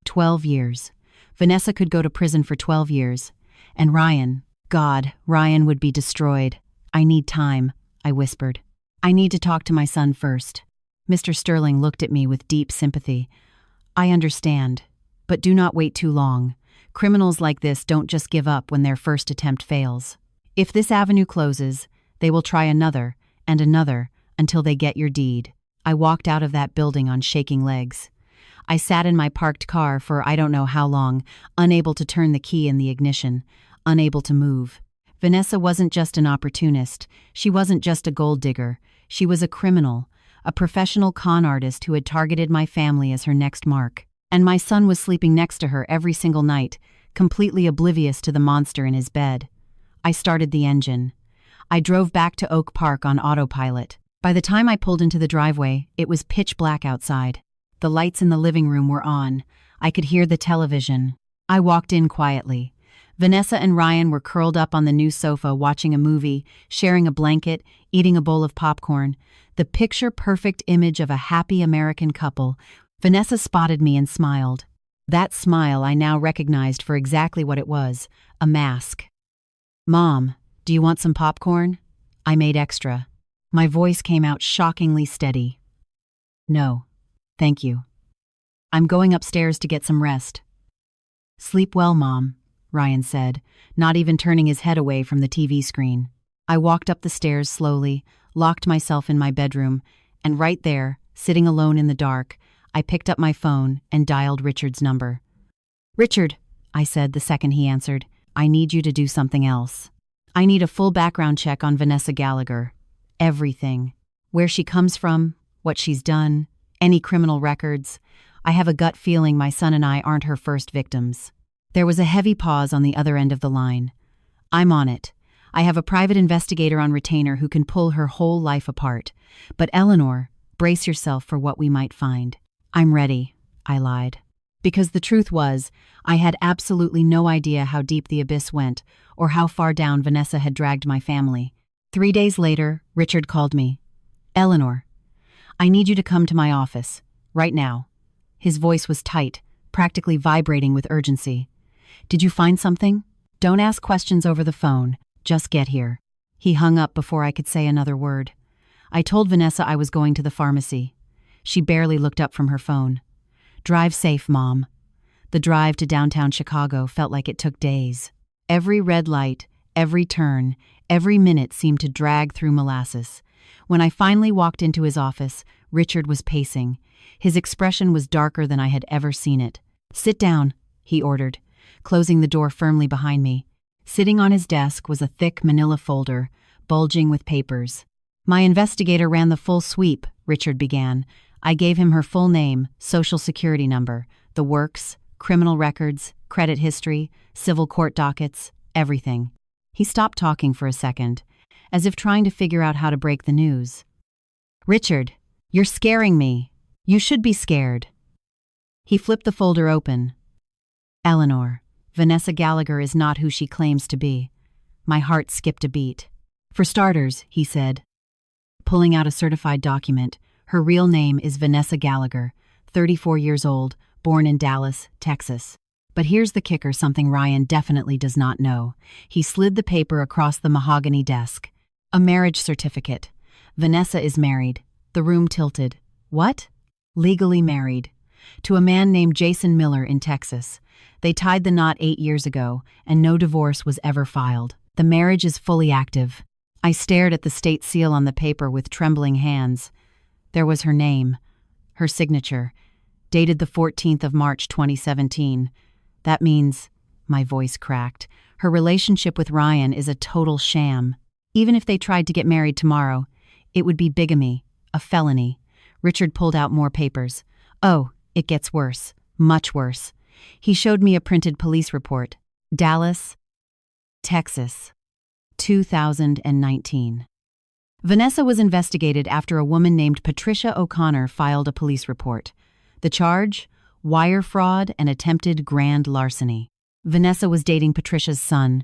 12 years. Vanessa could go to prison for 12 years. And Ryan, God, Ryan would be destroyed. "I need time," I whispered. "I need to talk to my son first." Mr. Sterling looked at me with deep sympathy. "I understand, but do not wait too long. Criminals like this don't just give up when their first attempt fails. If this avenue closes, they will try another and another until they get your deed." I walked out of that building on shaking legs. I sat in my parked car for I don't know how long, unable to turn the key in the ignition, unable to move. Vanessa wasn't just an opportunist. She wasn't just a gold digger. She was a criminal, a professional con artist who had targeted my family as her next mark. And my son was sleeping next to her every single night, completely oblivious to the monster in his bed. I started the engine. I drove back to Oak Park on autopilot. By the time I pulled into the driveway, it was pitch black outside. The lights in the living room were on. I could hear the television. I walked in quietly. Vanessa and Ryan were curled up on the new sofa watching a movie, sharing a blanket, eating a bowl of popcorn. The picture-perfect image of a happy American couple. Vanessa spotted me and smiled. That smile I now recognized for exactly what it was, a mask. "Mom, do you want some popcorn?" I made extra. My voice came out shockingly steady. "No, thank you. I'm going upstairs to get some rest." "Sleep well, Mom," Ryan said, not even turning his head away from the TV screen. I walked up the stairs slowly, locked myself in my bedroom, and right there, sitting alone in the dark, I picked up my phone and dialed Richard's number. "Richard," I said the second he answered, "I need you to do something else. I need a full background check on Vanessa Gallagher. Everything. Where she comes from, what she's done, any criminal records. I have a gut feeling my son and I aren't her first victims." There was a heavy pause on the other end of the line. "I'm on it. I have a private investigator on retainer who can pull her whole life apart. But Eleanor, brace yourself for what we might find." "I'm ready," I lied. Because the truth was, I had absolutely no idea how deep the abyss went or how far down Vanessa had dragged my family. 3 days later, Richard called me. "Eleanor, I need you to come to my office, right now." His voice was tight, practically vibrating with urgency. "Did you find something? Don't ask questions over the phone. Just get here." He hung up before I could say another word. I told Vanessa I was going to the pharmacy. She barely looked up from her phone. "Drive safe, Mom." The drive to downtown Chicago felt like it took days. Every red light, every turn, every minute seemed to drag through molasses. When I finally walked into his office, Richard was pacing. His expression was darker than I had ever seen it. "Sit down," he ordered, closing the door firmly behind me. Sitting on his desk was a thick manila folder, bulging with papers. "My investigator ran the full sweep," Richard began. I gave him her full name, social security number, the works, criminal records, credit history, civil court dockets, everything. He stopped talking for a second, as if trying to figure out how to break the news. "Richard, you're scaring me. You should be scared." He flipped the folder open. "Eleanor, Vanessa Gallagher is not who she claims to be." My heart skipped a beat. "For starters," he said, pulling out a certified document, "her real name is Vanessa Gallagher, 34 years old, born in Dallas, Texas." But here's the kicker, something Ryan definitely does not know. He slid the paper across the mahogany desk. A marriage certificate. Vanessa is married. The room tilted. What? Legally married. To a man named Jason Miller in Texas. They tied the knot 8 years ago, and no divorce was ever filed. The marriage is fully active. I stared at the state seal on the paper with trembling hands. There was her name, her signature, dated the 14th of March 2017. That means, my voice cracked, her relationship with Ryan is a total sham. Even if they tried to get married tomorrow, it would be bigamy, a felony. Richard pulled out more papers. Oh, it gets worse, much worse. He showed me a printed police report. Dallas, Texas, 2019. Vanessa was investigated after a woman named Patricia O'Connor filed a police report. The charge? Wire fraud and attempted grand larceny. Vanessa was dating Patricia's son.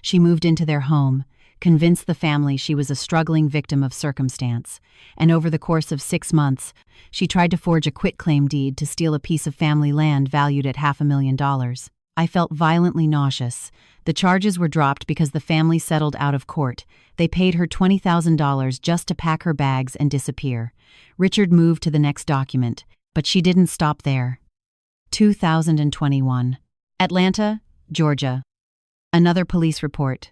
She moved into their home, convinced the family she was a struggling victim of circumstance, and over the course of 6 months, she tried to forge a quitclaim deed to steal a piece of family land valued at $500,000. I felt violently nauseous. The charges were dropped because the family settled out of court. They paid her $20,000 just to pack her bags and disappear. Richard moved to the next document, but she didn't stop there. 2021. Atlanta, Georgia. Another police report.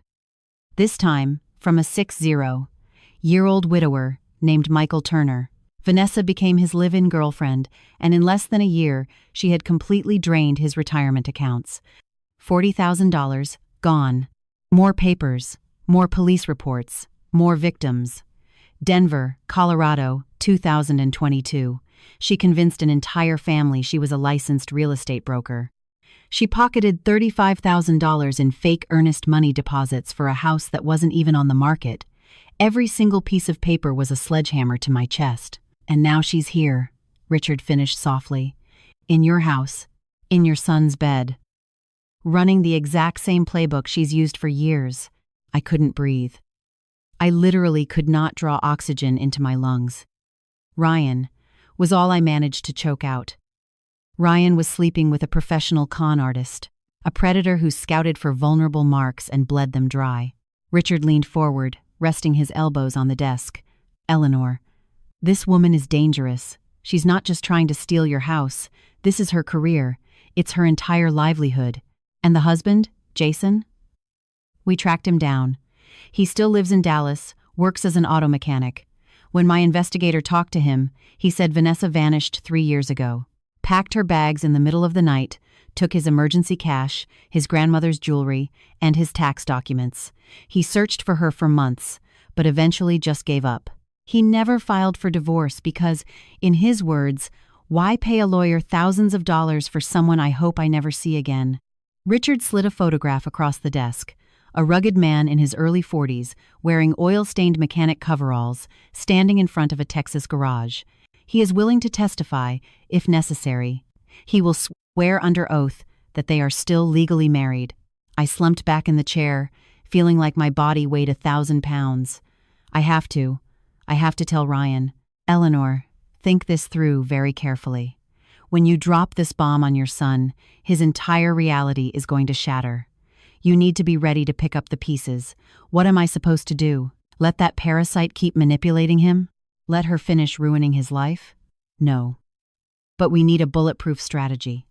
This time, from a 60-year-old widower named Michael Turner. Vanessa became his live-in girlfriend, and in less than a year, she had completely drained his retirement accounts. $40,000 gone. More papers, more police reports, more victims. Denver, Colorado, 2022. She convinced an entire family she was a licensed real estate broker. She pocketed $35,000 in fake earnest money deposits for a house that wasn't even on the market. Every single piece of paper was a sledgehammer to my chest. And now she's here, Richard finished softly. In your house, in your son's bed. Running the exact same playbook she's used for years. I couldn't breathe. I literally could not draw oxygen into my lungs. Ryan was all I managed to choke out. Ryan was sleeping with a professional con artist, a predator who scouted for vulnerable marks and bled them dry. Richard leaned forward, resting his elbows on the desk. Eleanor, this woman is dangerous. She's not just trying to steal your house. This is her career. It's her entire livelihood. And the husband, Jason? We tracked him down. He still lives in Dallas, works as an auto mechanic. When my investigator talked to him, he said Vanessa vanished 3 years ago. Packed her bags in the middle of the night, took his emergency cash, his grandmother's jewelry, and his tax documents. He searched for her for months, but eventually just gave up. He never filed for divorce because, in his words, why pay a lawyer thousands of dollars for someone I hope I never see again? Richard slid a photograph across the desk. A rugged man in his early 40s, wearing oil-stained mechanic coveralls, standing in front of a Texas garage. He is willing to testify, if necessary. He will swear under oath that they are still legally married. I slumped back in the chair, feeling like my body weighed 1,000 pounds. I have to tell Ryan. Eleanor, think this through very carefully. When you drop this bomb on your son, his entire reality is going to shatter. You need to be ready to pick up the pieces. What am I supposed to do? Let that parasite keep manipulating him? Let her finish ruining his life? No. But we need a bulletproof strategy.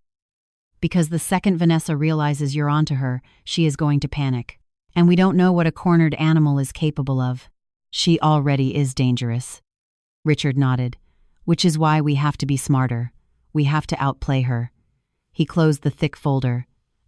Because the second Vanessa realizes you're onto her, she is going to panic. And we don't know what a cornered animal is capable of. She already is dangerous. Richard nodded. Which is why we have to be smarter. We have to outplay her. He closed the thick folder.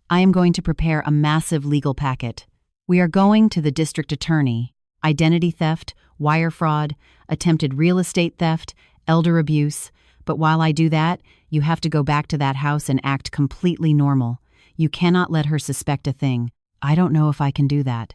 I am going to prepare a massive legal packet. We are going to the district attorney. Identity theft, wire fraud, attempted real estate theft, elder abuse. But while I do that, you have to go back to that house and act completely normal. You cannot let her suspect a thing. I don't know if I can do that.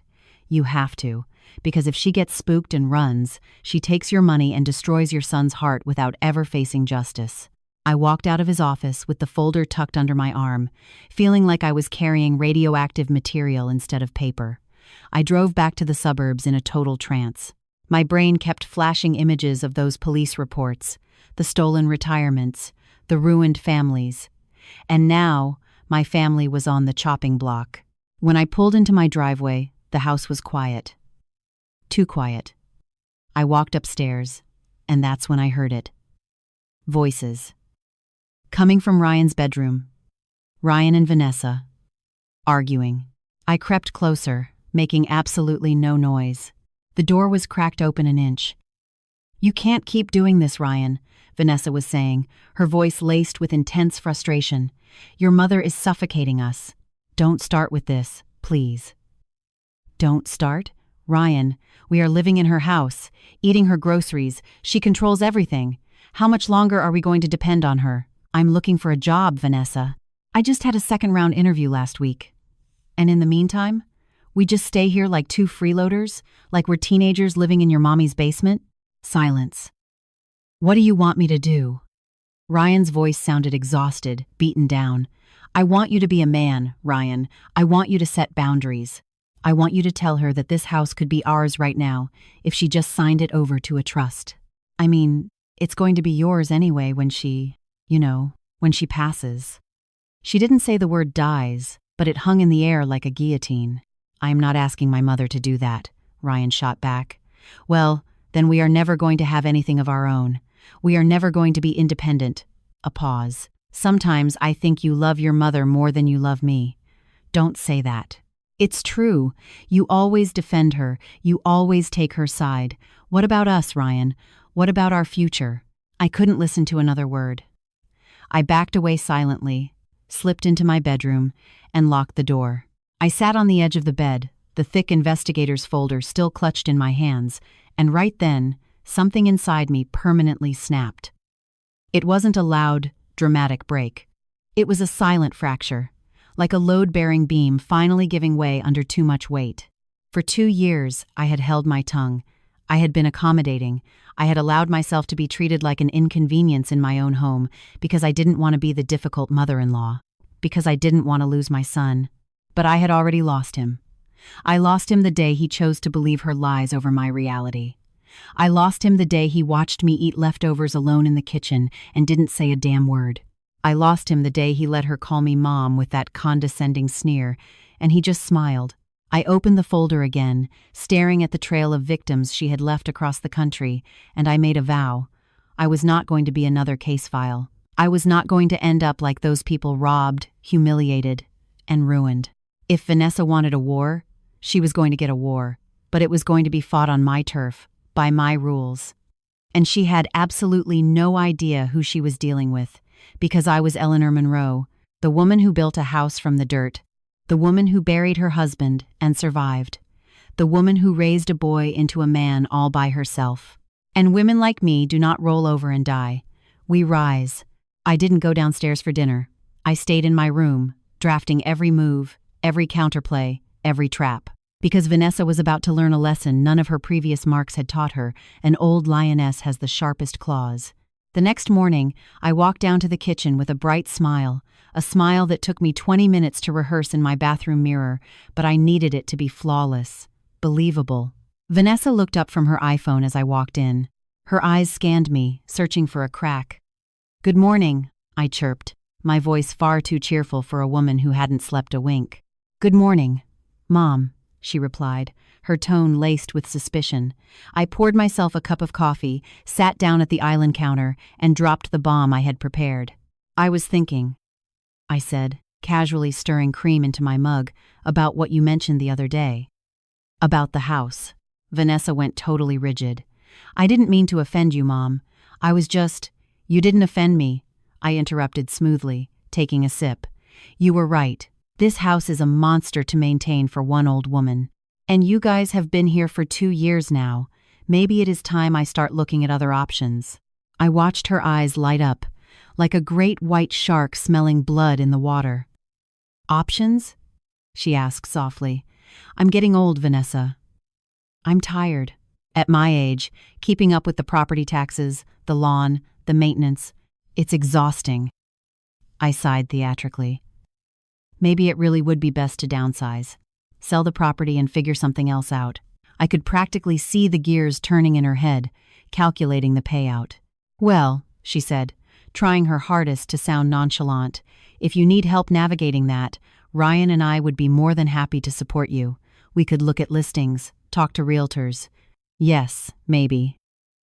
You have to. Because if she gets spooked and runs, she takes your money and destroys your son's heart without ever facing justice. I walked out of his office with the folder tucked under my arm, feeling like I was carrying radioactive material instead of paper. I drove back to the suburbs in a total trance. My brain kept flashing images of those police reports, the stolen retirements, the ruined families. And now, my family was on the chopping block. When I pulled into my driveway, the house was quiet. Too quiet. I walked upstairs, and that's when I heard it. Voices. Coming from Ryan's bedroom. Ryan and Vanessa. Arguing. I crept closer, making absolutely no noise. The door was cracked open an inch. "You can't keep doing this, Ryan," Vanessa was saying, her voice laced with intense frustration. "Your mother is suffocating us. Don't start with this, please." "Don't start? Ryan, we are living in her house, eating her groceries. She controls everything. How much longer are we going to depend on her? I'm looking for a job, Vanessa. I just had a second-round interview last week. And in the meantime, we just stay here like two freeloaders, like we're teenagers living in your mommy's basement?" Silence. "What do you want me to do?" Ryan's voice sounded exhausted, beaten down. "I want you to be a man, Ryan. I want you to set boundaries. I want you to tell her that this house could be ours right now if she just signed it over to a trust. I mean, it's going to be yours anyway when when she passes." She didn't say the word dies, but it hung in the air like a guillotine. "I am not asking my mother to do that," Ryan shot back. "Well, then we are never going to have anything of our own. We are never going to be independent." A pause. "Sometimes I think you love your mother more than you love me." "Don't say that." "It's true. You always defend her. You always take her side. What about us, Ryan? What about our future?" I couldn't listen to another word. I backed away silently, slipped into my bedroom, and locked the door. I sat on the edge of the bed, the thick investigator's folder still clutched in my hands, and right then, something inside me permanently snapped. It wasn't a loud, dramatic break. It was a silent fracture, like a load-bearing beam finally giving way under too much weight. For 2 years, I had held my tongue. I had been accommodating. I had allowed myself to be treated like an inconvenience in my own home because I didn't want to be the difficult mother-in-law, because I didn't want to lose my son. But I had already lost him. I lost him the day he chose to believe her lies over my reality. I lost him the day he watched me eat leftovers alone in the kitchen and didn't say a damn word. I lost him the day he let her call me Mom with that condescending sneer, and he just smiled. I opened the folder again, staring at the trail of victims she had left across the country, and I made a vow. I was not going to be another case file. I was not going to end up like those people, robbed, humiliated, and ruined. If Vanessa wanted a war, she was going to get a war, but it was going to be fought on my turf, by my rules. And she had absolutely no idea who she was dealing with, because I was Eleanor Monroe, the woman who built a house from the dirt, the woman who buried her husband and survived, the woman who raised a boy into a man all by herself. And women like me do not roll over and die. We rise. I didn't go downstairs for dinner. I stayed in my room, drafting every move, every counterplay, every trap. Because Vanessa was about to learn a lesson none of her previous marks had taught her. An old lioness has the sharpest claws. The next morning, I walked down to the kitchen with a bright smile, a smile that took me 20 minutes to rehearse in my bathroom mirror, but I needed it to be flawless, believable. Vanessa looked up from her iPhone as I walked in. Her eyes scanned me, searching for a crack. "Good morning," I chirped, my voice far too cheerful for a woman who hadn't slept a wink. "Good morning, Mom," she replied, her tone laced with suspicion. I poured myself a cup of coffee, sat down at the island counter, and dropped the bomb I had prepared. "I was thinking," I said, casually stirring cream into my mug, "about what you mentioned the other day." "About the house." Vanessa went totally rigid. "I didn't mean to offend you, Mom. I was just—" "You didn't offend me," I interrupted smoothly, taking a sip. "You were right. This house is a monster to maintain for one old woman. And you guys have been here for 2 years now. Maybe it is time I start looking at other options." I watched her eyes light up, like a great white shark smelling blood in the water. "Options?" she asked softly. "I'm getting old, Vanessa. I'm tired. At my age, keeping up with the property taxes, the lawn, the maintenance, it's exhausting." I sighed theatrically. Maybe it really would be best to downsize. Sell the property and figure something else out. I could practically see the gears turning in her head, calculating the payout. "Well," she said, trying her hardest to sound nonchalant, "if you need help navigating that, Ryan and I would be more than happy to support you. We could look at listings, talk to realtors. Yes, maybe.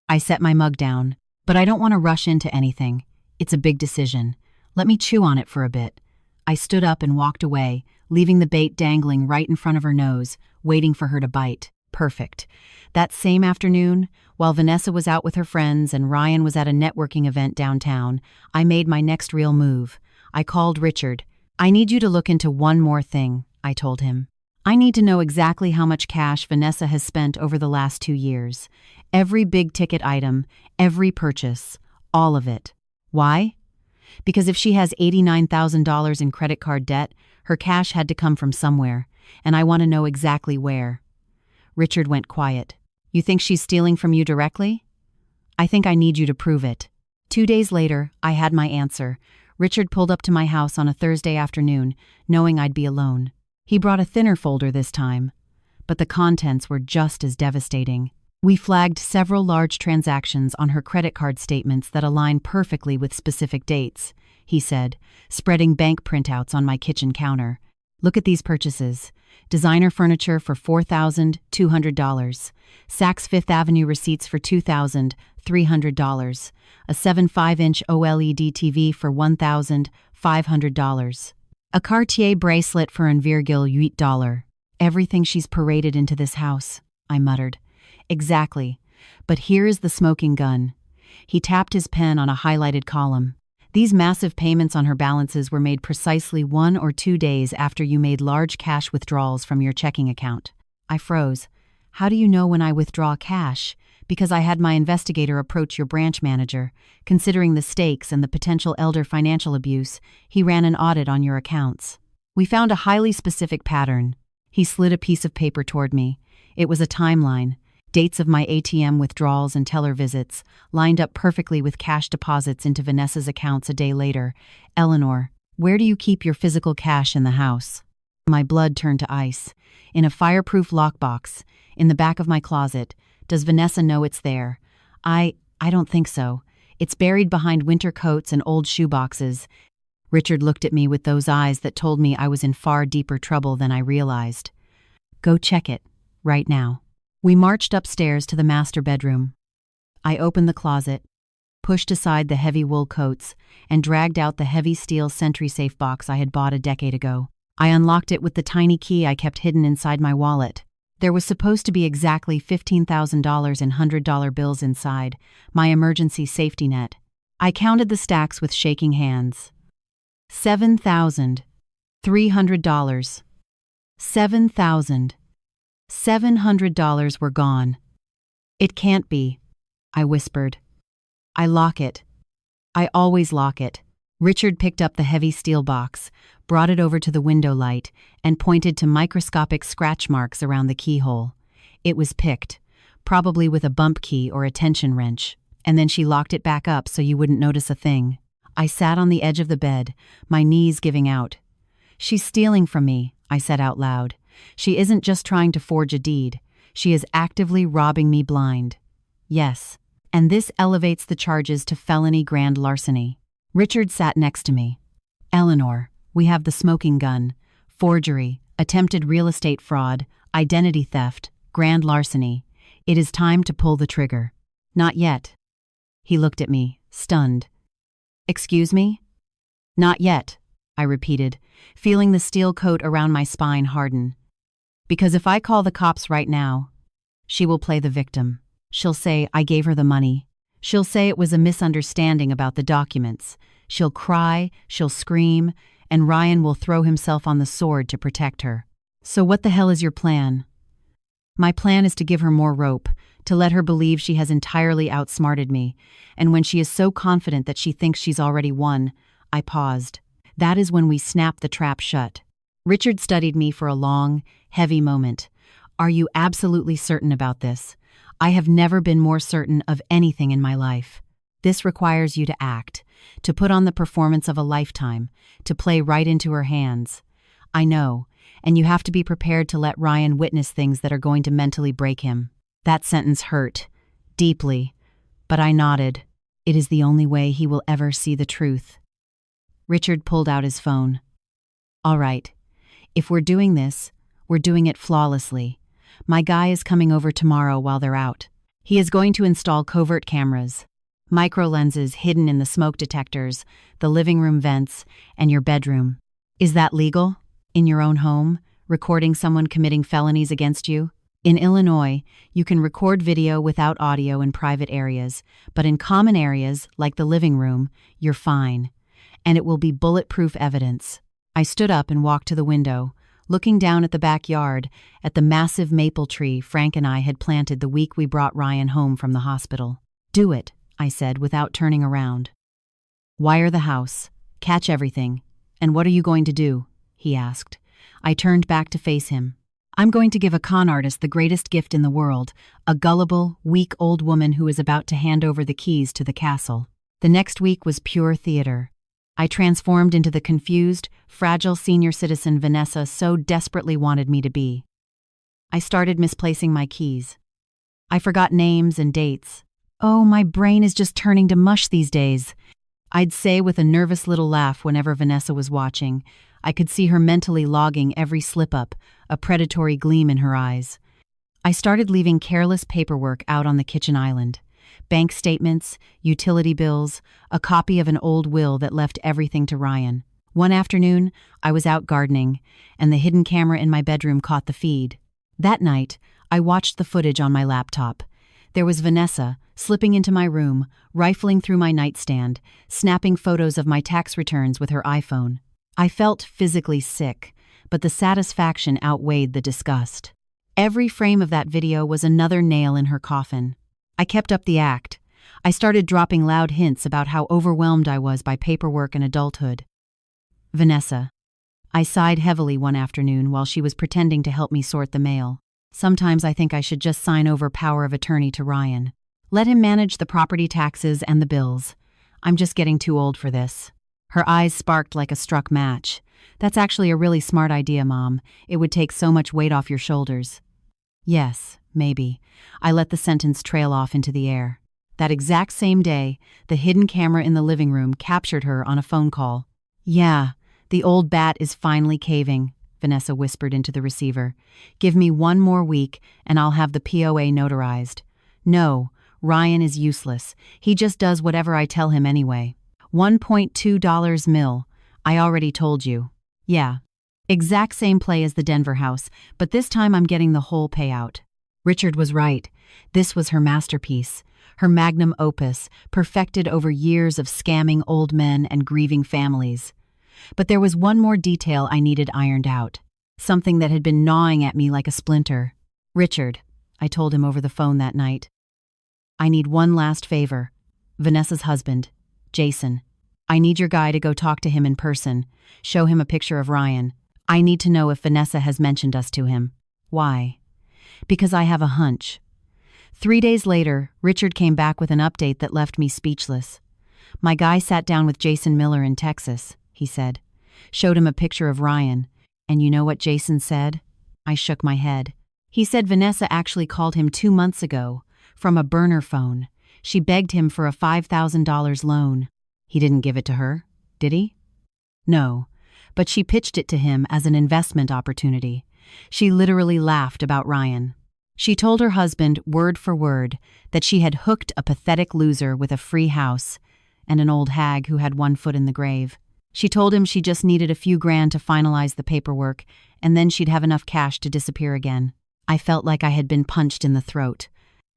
I set my mug down, but I don't want to rush into anything. It's a big decision. Let me chew on it for a bit. I stood up and walked away, leaving the bait dangling right in front of her nose, waiting for her to bite. Perfect. That same afternoon, while Vanessa was out with her friends and Ryan was at a networking event downtown, I made my next real move. I called Richard. I need you to look into one more thing, I told him. I need to know exactly how much cash Vanessa has spent over the last 2 years. Every big-ticket item, every purchase, all of it. Why? Because if she has $89,000 in credit card debt, her cash had to come from somewhere, and I want to know exactly where. Richard went quiet. You think she's stealing from you directly? I think I need you to prove it. 2 days later, I had my answer. Richard pulled up to my house on a Thursday afternoon, knowing I'd be alone. He brought a thinner folder this time, but the contents were just as devastating. We flagged several large transactions on her credit card statements that align perfectly with specific dates, he said, spreading bank printouts on my kitchen counter. Look at these purchases. Designer furniture for $4,200. Saks Fifth Avenue receipts for $2,300. A 7.5-inch OLED TV for $1,500. A Cartier bracelet for an Virgil $8. Everything she's paraded into this house, I muttered. Exactly. But here is the smoking gun. He tapped his pen on a highlighted column. These massive payments on her balances were made precisely 1 or 2 days after you made large cash withdrawals from your checking account. I froze. How do you know when I withdraw cash? Because I had my investigator approach your branch manager. Considering the stakes and the potential elder financial abuse, he ran an audit on your accounts. We found a highly specific pattern. He slid a piece of paper toward me. It was a timeline. Dates of my ATM withdrawals and teller visits lined up perfectly with cash deposits into Vanessa's accounts a day later. Eleanor, where do you keep your physical cash in the house? My blood turned to ice. In a fireproof lockbox, in the back of my closet. Does Vanessa know it's there? I don't think so. It's buried behind winter coats and old shoeboxes. Richard looked at me with those eyes that told me I was in far deeper trouble than I realized. Go check it, right now. We marched upstairs to the master bedroom. I opened the closet, pushed aside the heavy wool coats, and dragged out the heavy steel Sentry safe box I had bought a decade ago. I unlocked it with the tiny key I kept hidden inside my wallet. There was supposed to be exactly $15,000 in $100 bills inside, my emergency safety net. I counted the stacks with shaking hands. $7,300. $7,700 were gone. It can't be, I whispered. I lock it. I always lock it. Richard picked up the heavy steel box, brought it over to the window light, and pointed to microscopic scratch marks around the keyhole. It was picked, probably with a bump key or a tension wrench, and then she locked it back up so you wouldn't notice a thing. I sat on the edge of the bed, my knees giving out. She's stealing from me, I said out loud. She isn't just trying to forge a deed. She is actively robbing me blind. Yes, and this elevates the charges to felony grand larceny. Richard sat next to me. Eleanor, we have the smoking gun, forgery, attempted real estate fraud, identity theft, grand larceny. It is time to pull the trigger. Not yet. He looked at me, stunned. Excuse me? Not yet, I repeated, feeling the steel coat around my spine harden. Because if I call the cops right now, she will play the victim. She'll say I gave her the money. She'll say it was a misunderstanding about the documents. She'll cry, she'll scream, and Ryan will throw himself on the sword to protect her. So what the hell is your plan? My plan is to give her more rope, to let her believe she has entirely outsmarted me, and when she is so confident that she thinks she's already won, I paused. That is when we snap the trap shut. Richard studied me for a long, heavy moment. Are you absolutely certain about this? I have never been more certain of anything in my life. This requires you to act, to put on the performance of a lifetime, to play right into her hands. I know, and you have to be prepared to let Ryan witness things that are going to mentally break him. That sentence hurt, deeply, but I nodded. It is the only way he will ever see the truth. Richard pulled out his phone. All right, if we're doing this, we're doing it flawlessly. My guy is coming over tomorrow while they're out. He is going to install covert cameras, micro lenses hidden in the smoke detectors, the living room vents, and your bedroom. Is that legal? In your own home, recording someone committing felonies against you? In Illinois, you can record video without audio in private areas, but in common areas, like the living room, you're fine. And it will be bulletproof evidence. I stood up and walked to the window, looking down at the backyard, at the massive maple tree Frank and I had planted the week we brought Ryan home from the hospital. Do it, I said without turning around. Wire the house, catch everything. And what are you going to do? He asked. I turned back to face him. I'm going to give a con artist the greatest gift in the world, a gullible, weak old woman who is about to hand over the keys to the castle. The next week was pure theater. I transformed into the confused, fragile senior citizen Vanessa so desperately wanted me to be. I started misplacing my keys. I forgot names and dates. Oh, my brain is just turning to mush these days, I'd say with a nervous little laugh whenever Vanessa was watching. I could see her mentally logging every slip-up, a predatory gleam in her eyes. I started leaving careless paperwork out on the kitchen island. Bank statements, utility bills, a copy of an old will that left everything to Ryan. One afternoon, I was out gardening, and the hidden camera in my bedroom caught the feed. That night, I watched the footage on my laptop. There was Vanessa, slipping into my room, rifling through my nightstand, snapping photos of my tax returns with her iPhone. I felt physically sick, but the satisfaction outweighed the disgust. Every frame of that video was another nail in her coffin. I kept up the act. I started dropping loud hints about how overwhelmed I was by paperwork and adulthood. Vanessa. I sighed heavily one afternoon while she was pretending to help me sort the mail. Sometimes I think I should just sign over power of attorney to Ryan. Let him manage the property taxes and the bills. I'm just getting too old for this. Her eyes sparked like a struck match. That's actually a really smart idea, Mom. It would take so much weight off your shoulders. Yes, maybe. I let the sentence trail off into the air. That exact same day, the hidden camera in the living room captured her on a phone call. Yeah, the old bat is finally caving, Vanessa whispered into the receiver. Give me one more week and I'll have the POA notarized. No, Ryan is useless. He just does whatever I tell him anyway. $1.2 mil. I already told you. Yeah. Exact same play as the Denver house, but this time I'm getting the whole payout. Richard was right. This was her masterpiece, her magnum opus, perfected over years of scamming old men and grieving families. But there was one more detail I needed ironed out, something that had been gnawing at me like a splinter. Richard, I told him over the phone that night. I need one last favor. Vanessa's husband, Jason. I need your guy to go talk to him in person, show him a picture of Ryan. I need to know if Vanessa has mentioned us to him. Why? Because I have a hunch. 3 days later, Richard came back with an update that left me speechless. My guy sat down with Jason Miller in Texas, he said. Showed him a picture of Ryan. And you know what Jason said? I shook my head. He said Vanessa actually called him 2 months ago, from a burner phone. She begged him for a $5,000 loan. He didn't give it to her, did he? No, but she pitched it to him as an investment opportunity. She literally laughed about Ryan. She told her husband, word for word, that she had hooked a pathetic loser with a free house and an old hag who had one foot in the grave. She told him she just needed a few grand to finalize the paperwork, and then she'd have enough cash to disappear again. I felt like I had been punched in the throat.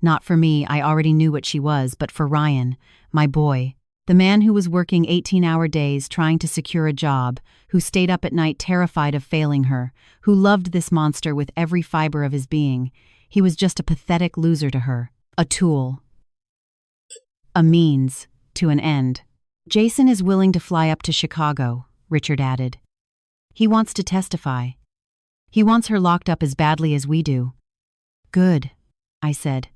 Not for me, I already knew what she was, but for Ryan, my boy. The man who was working 18-hour days trying to secure a job, who stayed up at night terrified of failing her, who loved this monster with every fiber of his being. He was just a pathetic loser to her, a tool. A means to an end. Jason is willing to fly up to Chicago, Richard added. He wants to testify. He wants her locked up as badly as we do. Good, I said,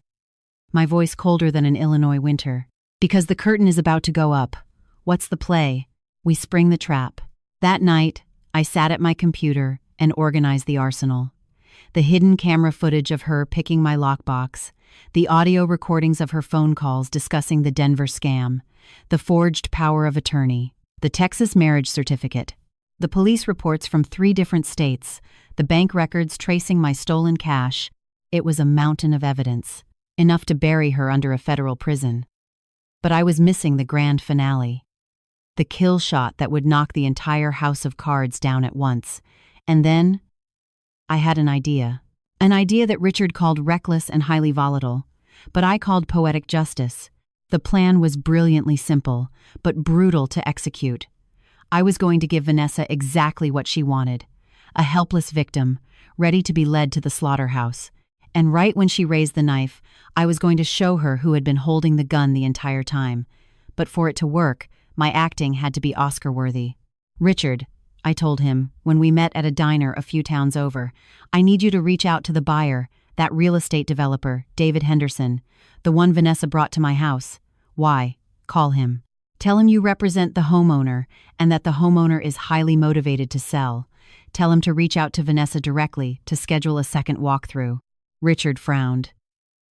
my voice colder than an Illinois winter. Because the curtain is about to go up. What's the play? We spring the trap. That night, I sat at my computer and organized the arsenal. The hidden camera footage of her picking my lockbox, the audio recordings of her phone calls discussing the Denver scam, the forged power of attorney, the Texas marriage certificate, the police reports from 3 different states, the bank records tracing my stolen cash, It was a mountain of evidence, enough to bury her under a federal prison. But I was missing the grand finale. The kill shot that would knock the entire house of cards down at once. And then, I had an idea. An idea that Richard called reckless and highly volatile, but I called poetic justice. The plan was brilliantly simple, but brutal to execute. I was going to give Vanessa exactly what she wanted. A helpless victim, ready to be led to the slaughterhouse. And right when she raised the knife, I was going to show her who had been holding the gun the entire time. But for it to work, my acting had to be Oscar-worthy. "Richard," I told him, when we met at a diner a few towns over, "I need you to reach out to the buyer, that real estate developer, David Henderson, the one Vanessa brought to my house. Why? Call him. Tell him you represent the homeowner and that the homeowner is highly motivated to sell. Tell him to reach out to Vanessa directly to schedule a second walkthrough." Richard frowned.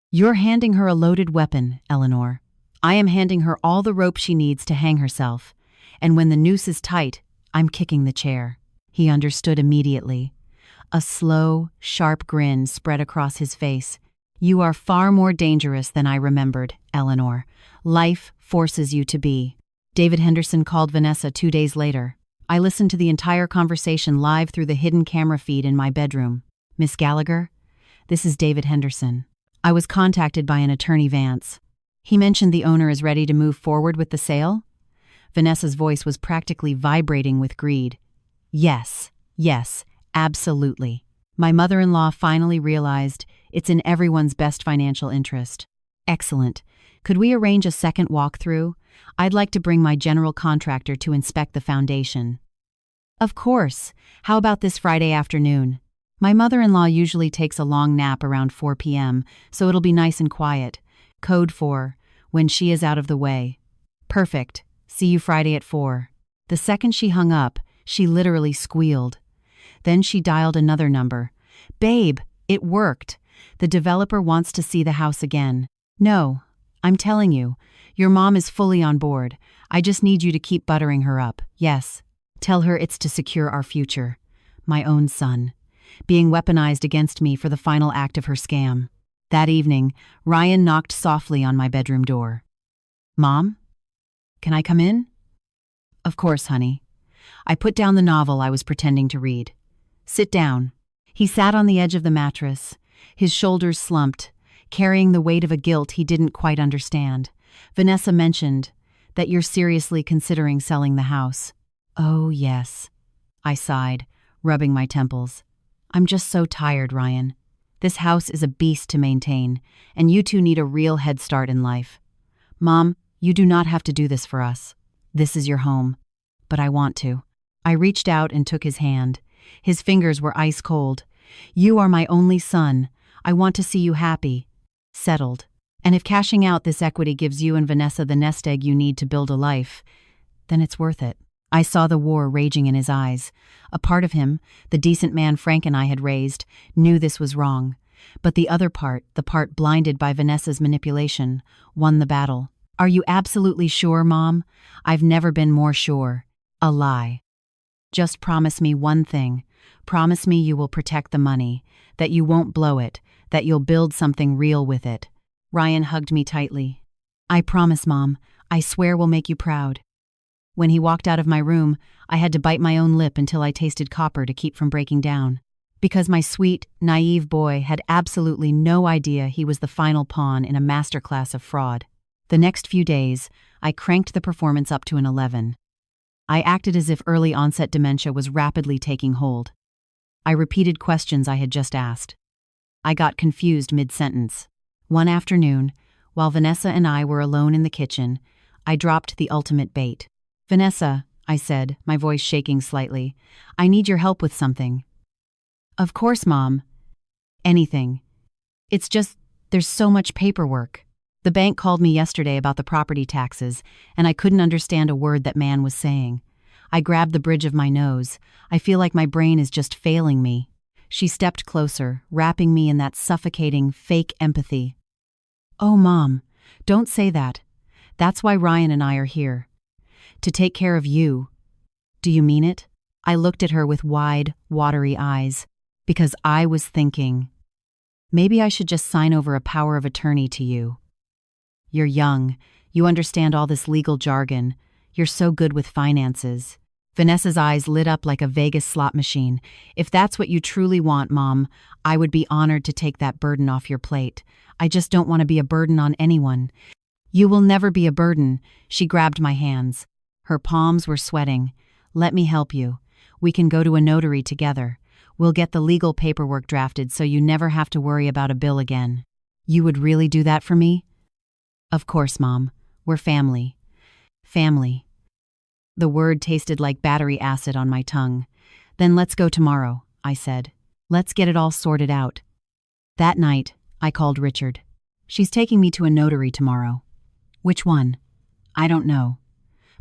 "You're handing her a loaded weapon, Eleanor. I am handing her all the rope she needs to hang herself. And when the noose is tight, I'm kicking the chair." He understood immediately. A slow, sharp grin spread across his face. "You are far more dangerous than I remembered, Eleanor. Life forces you to be." David Henderson called Vanessa 2 days later. I listened to the entire conversation live through the hidden camera feed in my bedroom. "Miss Gallagher? This is David Henderson. I was contacted by an attorney, Vance. He mentioned the owner is ready to move forward with the sale?" Vanessa's voice was practically vibrating with greed. Yes, absolutely. My mother-in-law finally realized it's in everyone's best financial interest. Excellent. Could we arrange a second walkthrough? I'd like to bring my general contractor to inspect the foundation. Of course. How about this Friday afternoon? My mother-in-law usually takes a long nap around 4 p.m., so it'll be nice and quiet. Code 4, when she is out of the way. Perfect. See you Friday at 4. The second she hung up, she literally squealed. Then she dialed another number. "Babe, it worked. The developer wants to see the house again." "No, I'm telling you, your mom is fully on board. I just need you to keep buttering her up. Yes. Tell her it's to secure our future. My own son. Being weaponized against me for the final act of her scam." That evening, Ryan knocked softly on my bedroom door. "Mom? Can I come in?" "Of course, honey." I put down the novel I was pretending to read. "Sit down." He sat on the edge of the mattress, his shoulders slumped, carrying the weight of a guilt he didn't quite understand. "Vanessa mentioned that you're seriously considering selling the house." "Oh, yes." I sighed, rubbing my temples. "I'm just so tired, Ryan. This house is a beast to maintain, and you two need a real head start in life. Mom, you do not have to do this for us. This is your home. But I want to." I reached out and took his hand. His fingers were ice cold. "You are my only son. I want to see you happy. Settled. And if cashing out this equity gives you and Vanessa the nest egg you need to build a life, then it's worth it." I saw the war raging in his eyes. A part of him, the decent man Frank and I had raised, knew this was wrong. But the other part, the part blinded by Vanessa's manipulation, won the battle. "Are you absolutely sure, Mom?" "I've never been more sure." A lie. "Just promise me one thing. Promise me you will protect the money, that you won't blow it, that you'll build something real with it." Ryan hugged me tightly. "I promise, Mom. I swear we'll make you proud." When he walked out of my room, I had to bite my own lip until I tasted copper to keep from breaking down. Because my sweet, naive boy had absolutely no idea he was the final pawn in a masterclass of fraud. The next few days, I cranked the performance up to an 11. I acted as if early-onset dementia was rapidly taking hold. I repeated questions I had just asked. I got confused mid-sentence. One afternoon, while Vanessa and I were alone in the kitchen, I dropped the ultimate bait. "Vanessa," I said, my voice shaking slightly, "I need your help with something." "Of course, Mom. Anything. It's just, there's so much paperwork. The bank called me yesterday about the property taxes, and I couldn't understand a word that man was saying. I grabbed the bridge of my nose. I feel like my brain is just failing me." She stepped closer, wrapping me in that suffocating, fake empathy. "Oh, Mom, don't say that. That's why Ryan and I are here. To take care of you." "Do you mean it?" I looked at her with wide, watery eyes. "Because I was thinking." Maybe I should just sign over a power of attorney to you. You're young. You understand all this legal jargon. You're so good with finances. Vanessa's eyes lit up like a Vegas slot machine. If that's what you truly want, Mom, I would be honored to take that burden off your plate. I just don't want to be a burden on anyone. You will never be a burden. She grabbed my hands. Her palms were sweating. Let me help you. We can go to a notary together. We'll get the legal paperwork drafted so you never have to worry about a bill again. You would really do that for me? Of course, Mom. We're family. Family. The word tasted like battery acid on my tongue. Then let's go tomorrow, I said. Let's get it all sorted out. That night, I called Richard. She's taking me to a notary tomorrow. Which one? I don't know.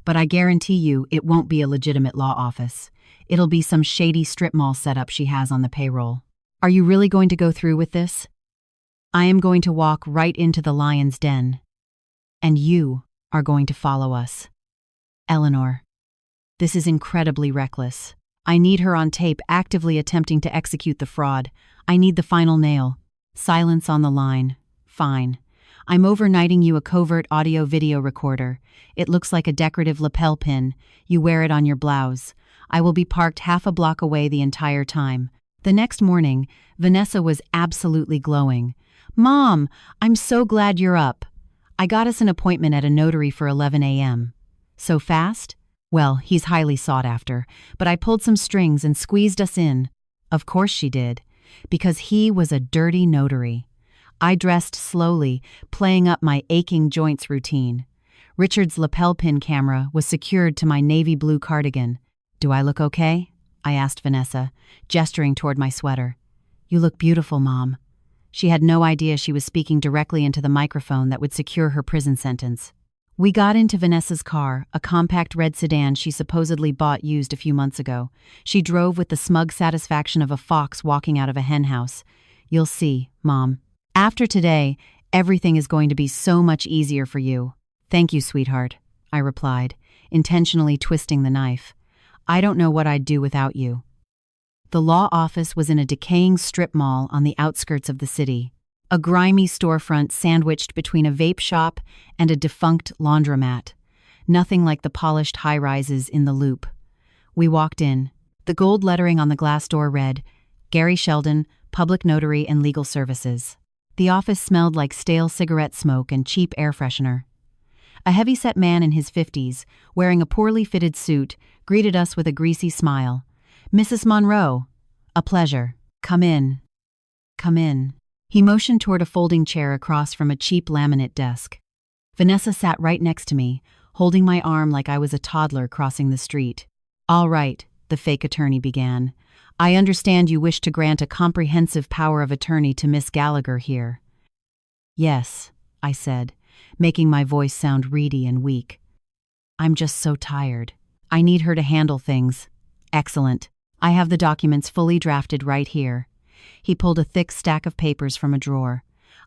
But I guarantee you it won't be a legitimate law office. It'll be some shady strip mall setup she has on the payroll. Are you really going to go through with this? I am going to walk right into the lion's den. And you are going to follow us. Eleanor. This is incredibly reckless. I need her on tape actively attempting to execute the fraud. I need the final nail. Silence on the line. Fine. I'm overnighting you a covert audio-video recorder. It looks like a decorative lapel pin. You wear it on your blouse. I will be parked half a block away the entire time. The next morning, Vanessa was absolutely glowing. Mom, I'm so glad you're up. I got us an appointment at a notary for 11 a.m. So fast? Well, he's highly sought after, but I pulled some strings and squeezed us in. Of course she did, because he was a dirty notary. I dressed slowly, playing up my aching joints routine. Richard's lapel pin camera was secured to my navy blue cardigan. Do I look okay? I asked Vanessa, gesturing toward my sweater. You look beautiful, Mom. She had no idea she was speaking directly into the microphone that would secure her prison sentence. We got into Vanessa's car, a compact red sedan she supposedly bought used a few months ago. She drove with the smug satisfaction of a fox walking out of a henhouse. You'll see, Mom. After today, everything is going to be so much easier for you. Thank you, sweetheart, I replied, intentionally twisting the knife. I don't know what I'd do without you. The law office was in a decaying strip mall on the outskirts of the city. A grimy storefront sandwiched between a vape shop and a defunct laundromat. Nothing like the polished high-rises in the Loop. We walked in. The gold lettering on the glass door read, Gary Sheldon, Public Notary and Legal Services. The office smelled like stale cigarette smoke and cheap air freshener. A heavy-set man in his 50s, wearing a poorly fitted suit, greeted us with a greasy smile. Mrs. Monroe. A pleasure. Come in. Come in. He motioned toward a folding chair across from a cheap laminate desk. Vanessa sat right next to me, holding my arm like I was a toddler crossing the street. All right, the fake attorney began. I understand you wish to grant a comprehensive power of attorney to Miss Gallagher here. Yes, I said, making my voice sound reedy and weak. I'm just so tired. I need her to handle things. Excellent. I have the documents fully drafted right here. He pulled a thick stack of papers from a drawer.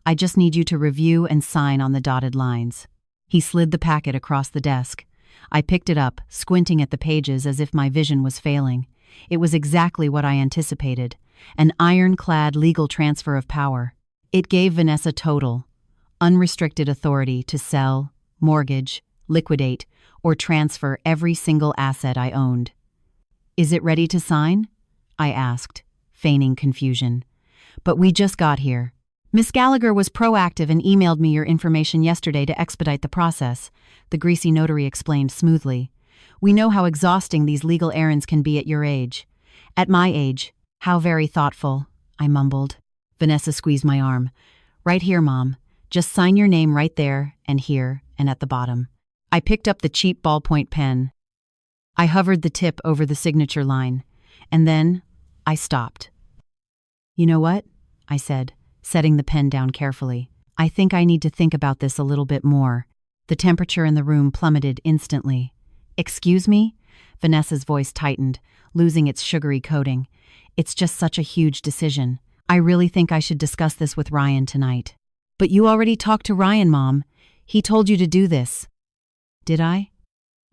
I just need you to review and sign on the dotted lines. He slid the packet across the desk. I picked it up, squinting at the pages as if my vision was failing. It was exactly what I anticipated, an ironclad legal transfer of power. It gave Vanessa total, unrestricted authority to sell, mortgage, liquidate, or transfer every single asset I owned. Is it ready to sign? I asked, feigning confusion. But we just got here. Miss Gallagher was proactive and emailed me your information yesterday to expedite the process, the greasy notary explained smoothly. We know how exhausting these legal errands can be at your age. At my age, how very thoughtful, I mumbled. Vanessa squeezed my arm. Right here, Mom. Just sign your name right there, and here, and at the bottom. I picked up the cheap ballpoint pen. I hovered the tip over the signature line, and then I stopped. You know what? I said, setting the pen down carefully. I think I need to think about this a little bit more. The temperature in the room plummeted instantly. Excuse me? Vanessa's voice tightened, losing its sugary coating. It's just such a huge decision. I really think I should discuss this with Ryan tonight. But you already talked to Ryan, Mom. He told you to do this. Did I?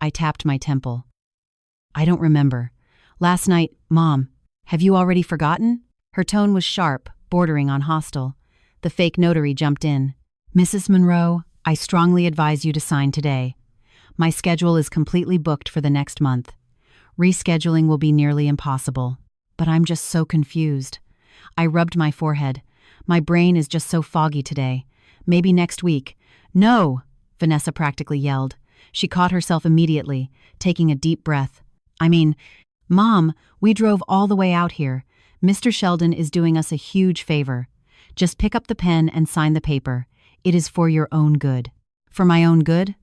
I tapped my temple. I don't remember. Last night, Mom, have you already forgotten? Her tone was sharp, bordering on hostile. The fake notary jumped in. "Mrs. Monroe, I strongly advise you to sign today. My schedule is completely booked for the next month. Rescheduling will be nearly impossible. But I'm just so confused." I rubbed my forehead. "My brain is just so foggy today. Maybe next week." "No!" Vanessa practically yelled. She caught herself immediately, taking a deep breath. Mom, we drove all the way out here. Mr. Sheldon is doing us a huge favor. Just pick up the pen and sign the paper. It is for your own good." "For my own good?"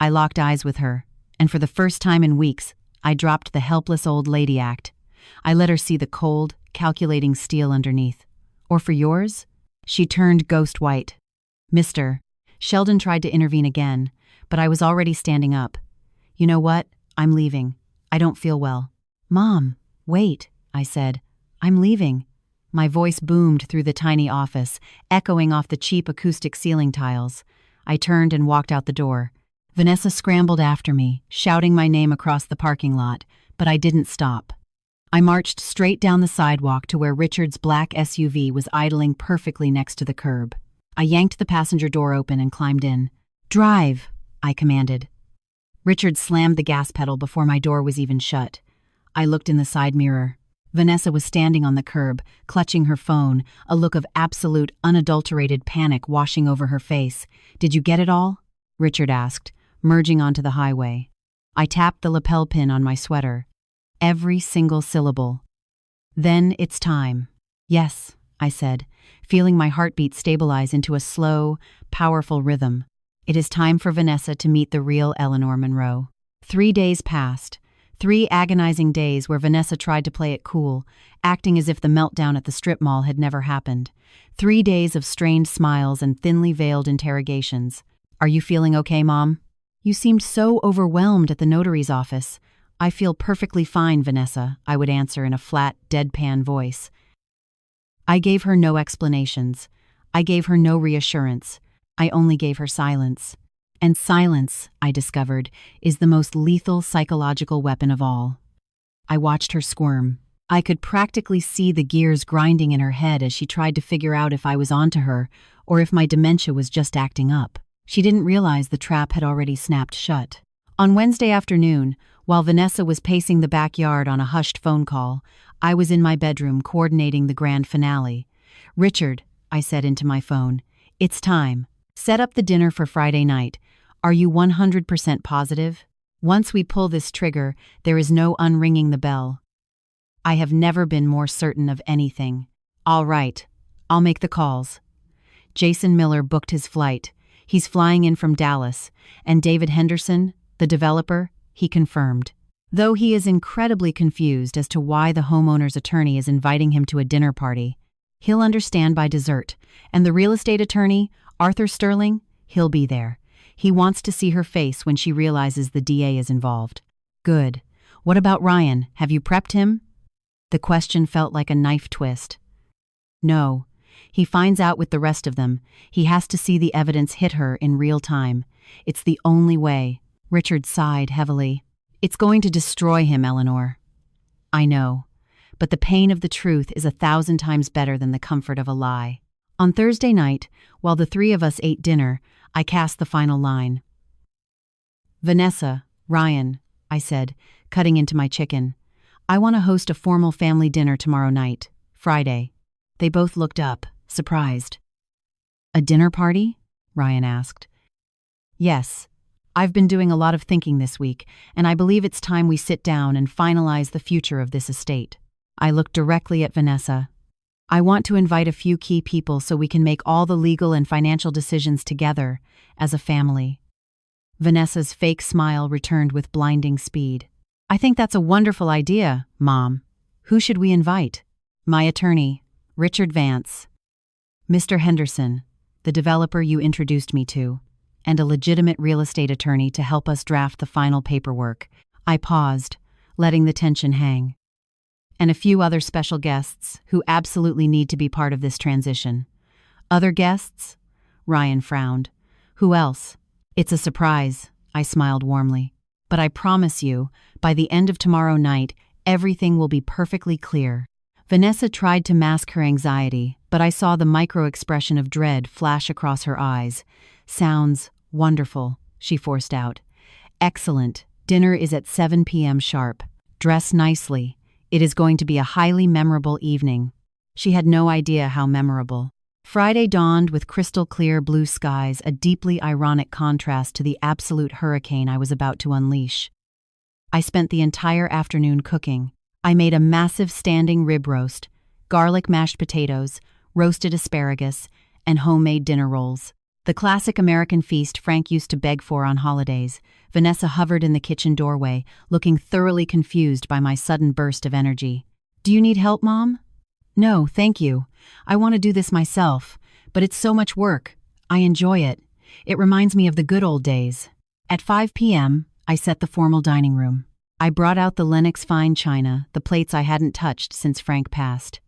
I locked eyes with her, and for the first time in weeks, I dropped the helpless old lady act. I let her see the cold, calculating steel underneath. "Or for yours?" She turned ghost white. "Mr. Sheldon tried to intervene again, but I was already standing up. "You know what? I'm leaving. I don't feel well." "Mom, wait," I said. "I'm leaving." My voice boomed through the tiny office, echoing off the cheap acoustic ceiling tiles. I turned and walked out the door. Vanessa scrambled after me, shouting my name across the parking lot, but I didn't stop. I marched straight down the sidewalk to where Richard's black SUV was idling perfectly next to the curb. I yanked the passenger door open and climbed in. "Drive," I commanded. Richard slammed the gas pedal before my door was even shut. I looked in the side mirror. Vanessa was standing on the curb, clutching her phone, a look of absolute, unadulterated panic washing over her face. "Did you get it all?" Richard asked, merging onto the highway. I tapped the lapel pin on my sweater. Every single syllable. "Then it's time." "Yes," I said, feeling my heartbeat stabilize into a slow, powerful rhythm. "It is time for Vanessa to meet the real Eleanor Monroe." 3 days passed. 3 agonizing days where Vanessa tried to play it cool, acting as if the meltdown at the strip mall had never happened. 3 days of strained smiles and thinly veiled interrogations. "Are you feeling okay, Mom?" "You seemed so overwhelmed at the notary's office." "I feel perfectly fine, Vanessa," I would answer in a flat, deadpan voice. I gave her no explanations. I gave her no reassurance. I only gave her silence. And silence, I discovered, is the most lethal psychological weapon of all. I watched her squirm. I could practically see the gears grinding in her head as she tried to figure out if I was onto her or if my dementia was just acting up. She didn't realize the trap had already snapped shut. On Wednesday afternoon, while Vanessa was pacing the backyard on a hushed phone call, I was in my bedroom coordinating the grand finale. "Richard," I said into my phone, "it's time. Set up the dinner for Friday night. Are you 100% positive? Once we pull this trigger, there is no unringing the bell." I have never been more certain of anything. "All right, I'll make the calls." Jason Miller booked his flight. He's flying in from Dallas, and David Henderson, the developer, he confirmed. Though he is incredibly confused as to why the homeowner's attorney is inviting him to a dinner party, he'll understand by dessert, and the real estate attorney, Arthur Sterling, he'll be there. He wants to see her face when she realizes the DA is involved. "Good. What about Ryan? Have you prepped him?" The question felt like a knife twist. "No. He finds out with the rest of them. He has to see the evidence hit her in real time. It's the only way." Richard sighed heavily. "It's going to destroy him, Eleanor." "I know. But the pain of the truth is 1,000 times better than the comfort of a lie." On Thursday night, while the 3 of us ate dinner, I cast the final line. "Vanessa, Ryan," I said, cutting into my chicken. "I want to host a formal family dinner tomorrow night, Friday." They both looked up, surprised. "A dinner party?" Ryan asked. "Yes. I've been doing a lot of thinking this week, and I believe it's time we sit down and finalize the future of this estate." I looked directly at Vanessa. "I want to invite a few key people so we can make all the legal and financial decisions together, as a family." Vanessa's fake smile returned with blinding speed. "I think that's a wonderful idea, Mom. Who should we invite?" "My attorney, Richard Vance. Mr. Henderson, the developer you introduced me to, and a legitimate real estate attorney to help us draft the final paperwork." I paused, letting the tension hang. "And a few other special guests who absolutely need to be part of this transition." "Other guests?" Ryan frowned. "Who else?" "It's a surprise," I smiled warmly. "But I promise you, by the end of tomorrow night, everything will be perfectly clear." Vanessa tried to mask her anxiety, but I saw the micro-expression of dread flash across her eyes. "Sounds wonderful," she forced out. "Excellent. Dinner is at 7 p.m. sharp. Dress nicely. It is going to be a highly memorable evening." She had no idea how memorable. Friday dawned with crystal-clear blue skies, a deeply ironic contrast to the absolute hurricane I was about to unleash. I spent the entire afternoon cooking. I made a massive standing rib roast, garlic mashed potatoes, roasted asparagus, and homemade dinner rolls. The classic American feast Frank used to beg for on holidays. Vanessa hovered in the kitchen doorway, looking thoroughly confused by my sudden burst of energy. "Do you need help, Mom?" "No, thank you. I want to do this myself, but it's so much work. I enjoy it. It reminds me of the good old days." At 5 p.m., I set the formal dining room. I brought out the Lenox fine china, the plates I hadn't touched since Frank passed.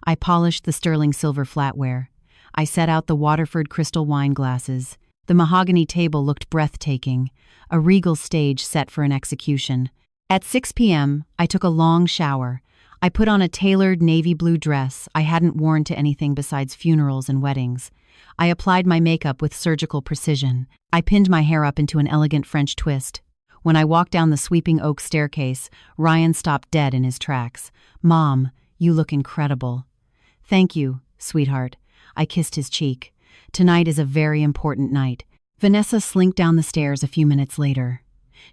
I polished the sterling silver flatware. I set out the Waterford crystal wine glasses. The mahogany table looked breathtaking, a regal stage set for an execution. At 6 p.m., I took a long shower. I put on a tailored navy blue dress I hadn't worn to anything besides funerals and weddings. I applied my makeup with surgical precision. I pinned my hair up into an elegant French twist. When I walked down the sweeping oak staircase, Ryan stopped dead in his tracks. "Mom, you look incredible." "Thank you, sweetheart." I kissed his cheek. "Tonight is a very important night." Vanessa slinked down the stairs a few minutes later.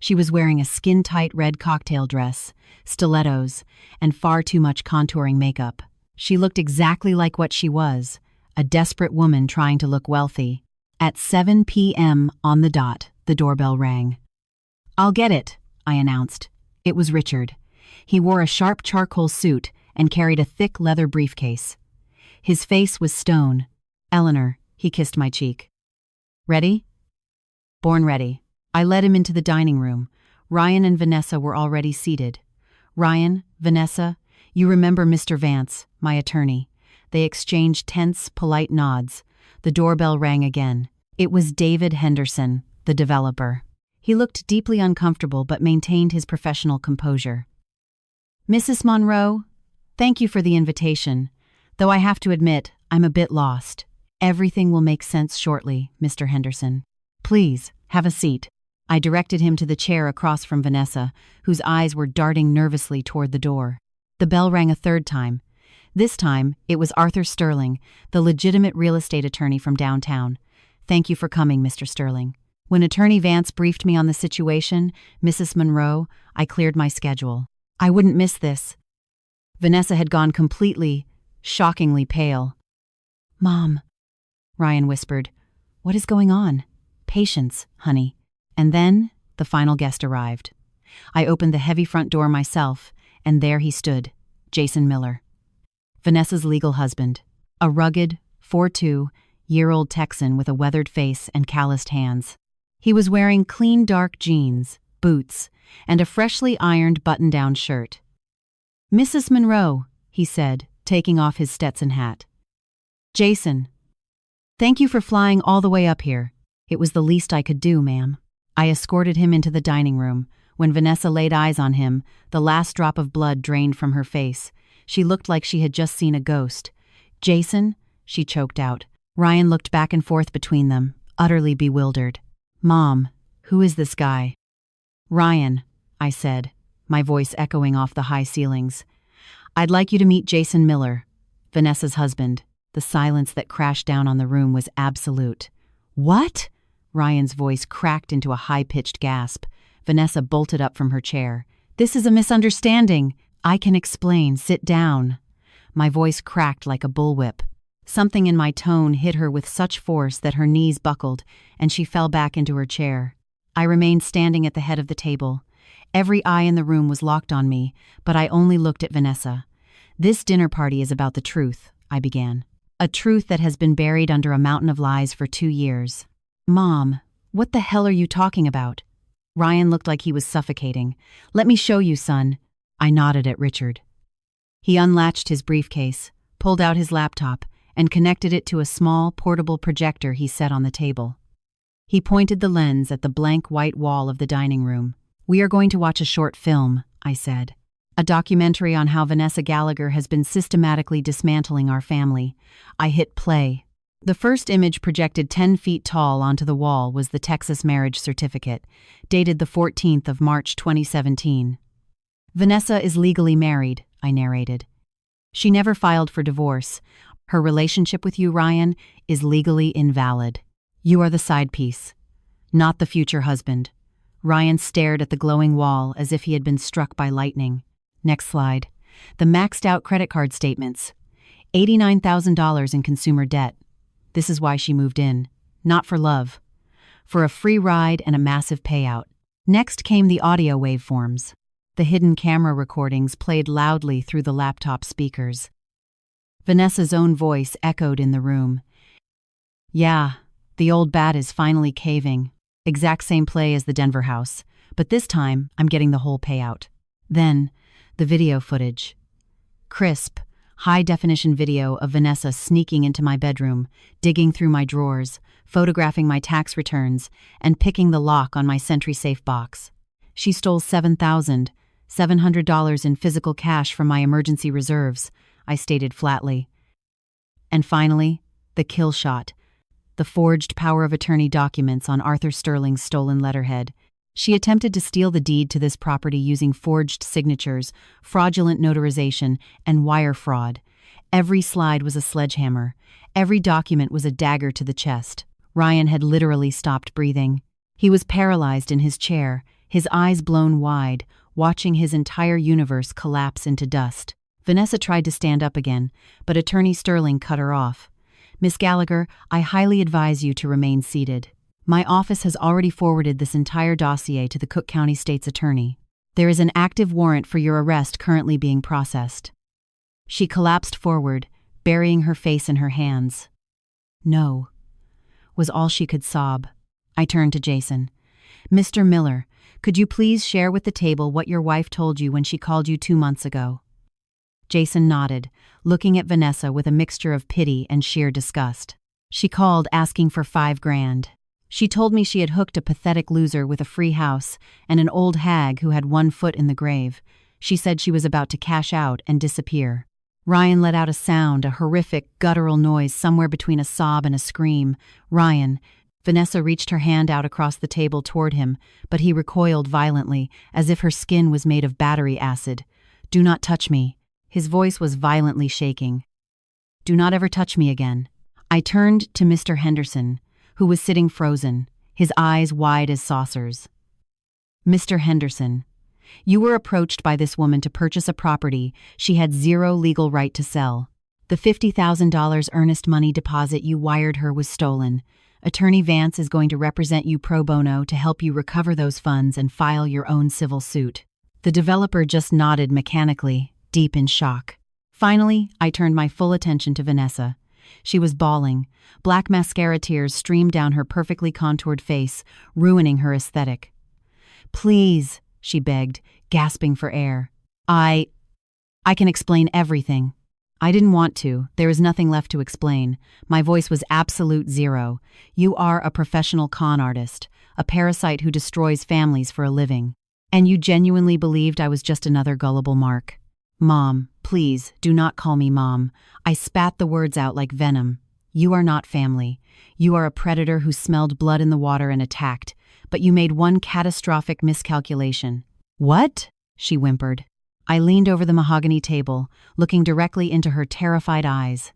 She was wearing a skin-tight red cocktail dress, stilettos, and far too much contouring makeup. She looked exactly like what she was, a desperate woman trying to look wealthy. At 7 p.m. on the dot, the doorbell rang. "I'll get it," I announced. It was Richard. He wore a sharp charcoal suit and carried a thick leather briefcase. His face was stone. "Eleanor," he kissed my cheek. "Ready?" "Born ready." I led him into the dining room. Ryan and Vanessa were already seated. "Ryan, Vanessa, you remember Mr. Vance, my attorney." They exchanged tense, polite nods. The doorbell rang again. It was David Henderson, the developer. He looked deeply uncomfortable but maintained his professional composure. "Mrs. Monroe, thank you for the invitation, though I have to admit I'm a bit lost." "Everything will make sense shortly, Mr. Henderson. Please, have a seat." I directed him to the chair across from Vanessa, whose eyes were darting nervously toward the door. The bell rang a third time. This time, it was Arthur Sterling, the legitimate real estate attorney from downtown. "Thank you for coming, Mr. Sterling." When Attorney Vance briefed me on the situation, Mrs. Monroe, I cleared my schedule. I wouldn't miss this. Vanessa had gone completely, shockingly pale. "Mom," Ryan whispered, "what is going on?" "Patience, honey." And then, the final guest arrived. I opened the heavy front door myself, and there he stood, Jason Miller. Vanessa's legal husband, a rugged, 4'2" Texan with a weathered face and calloused hands. He was wearing clean dark jeans, boots, and a freshly ironed button-down shirt. "Mrs. Monroe," he said, taking off his Stetson hat. "Jason, thank you for flying all the way up here. It was the least I could do, ma'am." I escorted him into the dining room. When Vanessa laid eyes on him, the last drop of blood drained from her face. She looked like she had just seen a ghost. "Jason?" she choked out. Ryan looked back and forth between them, utterly bewildered. "Mom, who is this guy?" "Ryan," I said, my voice echoing off the high ceilings. "I'd like you to meet Jason Miller, Vanessa's husband." The silence that crashed down on the room was absolute. "What?" Ryan's voice cracked into a high-pitched gasp. Vanessa bolted up from her chair. "This is a misunderstanding." "I can explain. Sit down." My voice cracked like a bullwhip. Something in my tone hit her with such force that her knees buckled, and she fell back into her chair. I remained standing at the head of the table. Every eye in the room was locked on me, but I only looked at Vanessa. "This dinner party is about the truth," I began. "A truth that has been buried under a mountain of lies for 2 years. "Mom, what the hell are you talking about?" Ryan looked like he was suffocating. "Let me show you, son." I nodded at Richard. He unlatched his briefcase, pulled out his laptop, and connected it to a small, portable projector he set on the table. He pointed the lens at the blank white wall of the dining room. "We are going to watch a short film," I said. A documentary on how Vanessa Gallagher has been systematically dismantling our family. I hit play. The first image projected 10 feet tall onto the wall was the Texas marriage certificate, dated the 14th of March 2017. Vanessa is legally married, I narrated. She never filed for divorce. Her relationship with you, Ryan, is legally invalid. You are the side piece, not the future husband. Ryan stared at the glowing wall as if he had been struck by lightning. Next slide. The maxed-out credit card statements. $89,000 in consumer debt. This is why she moved in. Not for love. For a free ride and a massive payout. Next came the audio waveforms. The hidden camera recordings played loudly through the laptop speakers. Vanessa's own voice echoed in the room. Yeah, the old bat is finally caving. Exact same play as the Denver house, but this time I'm getting the whole payout. Then, the video footage. Crisp, high-definition video of Vanessa sneaking into my bedroom, digging through my drawers, photographing my tax returns, and picking the lock on my SentrySafe box. She stole $7,700 in physical cash from my emergency reserves, I stated flatly. And finally, the kill shot. The forged power of attorney documents on Arthur Sterling's stolen letterhead. She attempted to steal the deed to this property using forged signatures, fraudulent notarization, and wire fraud. Every slide was a sledgehammer. Every document was a dagger to the chest. Ryan had literally stopped breathing. He was paralyzed in his chair, his eyes blown wide, watching his entire universe collapse into dust. Vanessa tried to stand up again, but Attorney Sterling cut her off. Miss Gallagher, I highly advise you to remain seated. My office has already forwarded this entire dossier to the Cook County State's Attorney. There is an active warrant for your arrest currently being processed. She collapsed forward, burying her face in her hands. No, was all she could sob. I turned to Jason. Mr. Miller, could you please share with the table what your wife told you when she called you 2 months ago? Jason nodded, looking at Vanessa with a mixture of pity and sheer disgust. She called asking for $5,000. She told me she had hooked a pathetic loser with a free house and an old hag who had 1 foot in the grave. She said she was about to cash out and disappear. Ryan let out a sound, a horrific, guttural noise somewhere between a sob and a scream. Ryan. Vanessa reached her hand out across the table toward him, but he recoiled violently, as if her skin was made of battery acid. Do not touch me. His voice was violently shaking. Do not ever touch me again. I turned to Mr. Henderson, who was sitting frozen, his eyes wide as saucers. Mr. Henderson, you were approached by this woman to purchase a property she had zero legal right to sell. The $50,000 earnest money deposit you wired her was stolen. Attorney Vance is going to represent you pro bono to help you recover those funds and file your own civil suit. The developer just nodded mechanically, deep in shock. Finally, I turned my full attention to Vanessa. She was bawling. Black mascara tears streamed down her perfectly contoured face, ruining her aesthetic. Please, she begged, gasping for air. I can explain everything. I didn't want to. There is nothing left to explain. My voice was absolute zero. You are a professional con artist, a parasite who destroys families for a living. And you genuinely believed I was just another gullible mark. Mom, please, do not call me Mom. I spat the words out like venom. You are not family. You are a predator who smelled blood in the water and attacked, but you made one catastrophic miscalculation. What? She whimpered. I leaned over the mahogany table, looking directly into her terrified eyes.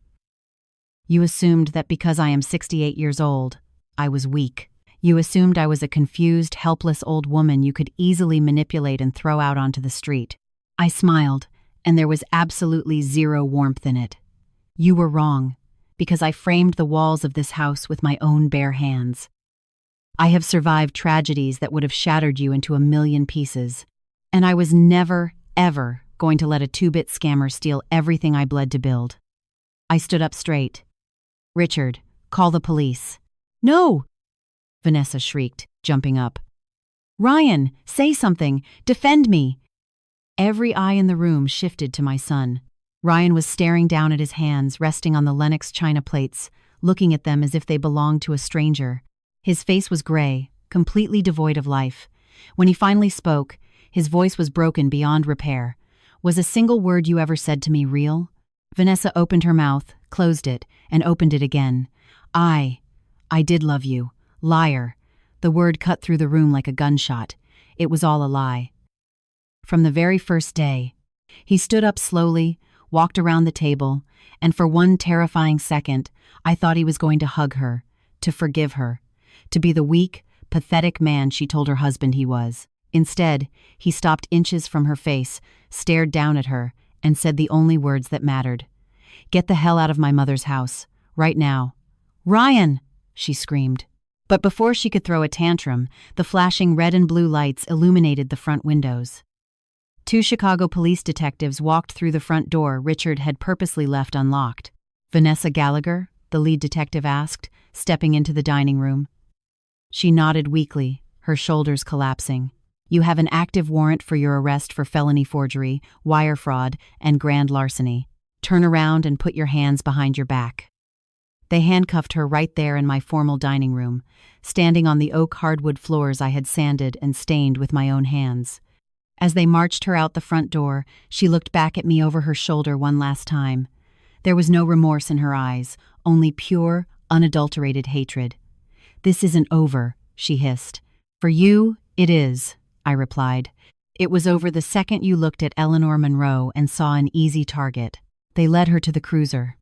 You assumed that because I am 68 years old, I was weak. You assumed I was a confused, helpless old woman you could easily manipulate and throw out onto the street. I smiled, and there was absolutely zero warmth in it. You were wrong, because I framed the walls of this house with my own bare hands. I have survived tragedies that would have shattered you into a million pieces, and I was never, ever going to let a 2-bit scammer steal everything I bled to build. I stood up straight. Richard, call the police. No! Vanessa shrieked, jumping up. Ryan, say something! Defend me! Every eye in the room shifted to my son. Ryan was staring down at his hands resting on the Lenox china plates, looking at them as if they belonged to a stranger. His face was gray, completely devoid of life. When he finally spoke, his voice was broken beyond repair. Was a single word you ever said to me real? Vanessa opened her mouth, closed it, and opened it again. I did love you. Liar. The word cut through the room like a gunshot. It was all a lie. From the very first day. He stood up slowly, walked around the table, and for one terrifying second, I thought he was going to hug her, to forgive her, to be the weak, pathetic man she told her husband he was. Instead, he stopped inches from her face, stared down at her, and said the only words that mattered. "Get the hell out of my mother's house, right now." "Ryan!" she screamed. But before she could throw a tantrum, the flashing red and blue lights illuminated the front windows. Two Chicago police detectives walked through the front door Richard had purposely left unlocked. "Vanessa Gallagher?" the lead detective asked, stepping into the dining room. She nodded weakly, her shoulders collapsing. "You have an active warrant for your arrest for felony forgery, wire fraud, and grand larceny. Turn around and put your hands behind your back." They handcuffed her right there in my formal dining room, standing on the oak hardwood floors I had sanded and stained with my own hands. As they marched her out the front door, she looked back at me over her shoulder one last time. There was no remorse in her eyes, only pure, unadulterated hatred. "This isn't over," she hissed. "For you, it is," I replied. "It was over the second you looked at Eleanor Monroe and saw an easy target." They led her to the cruiser.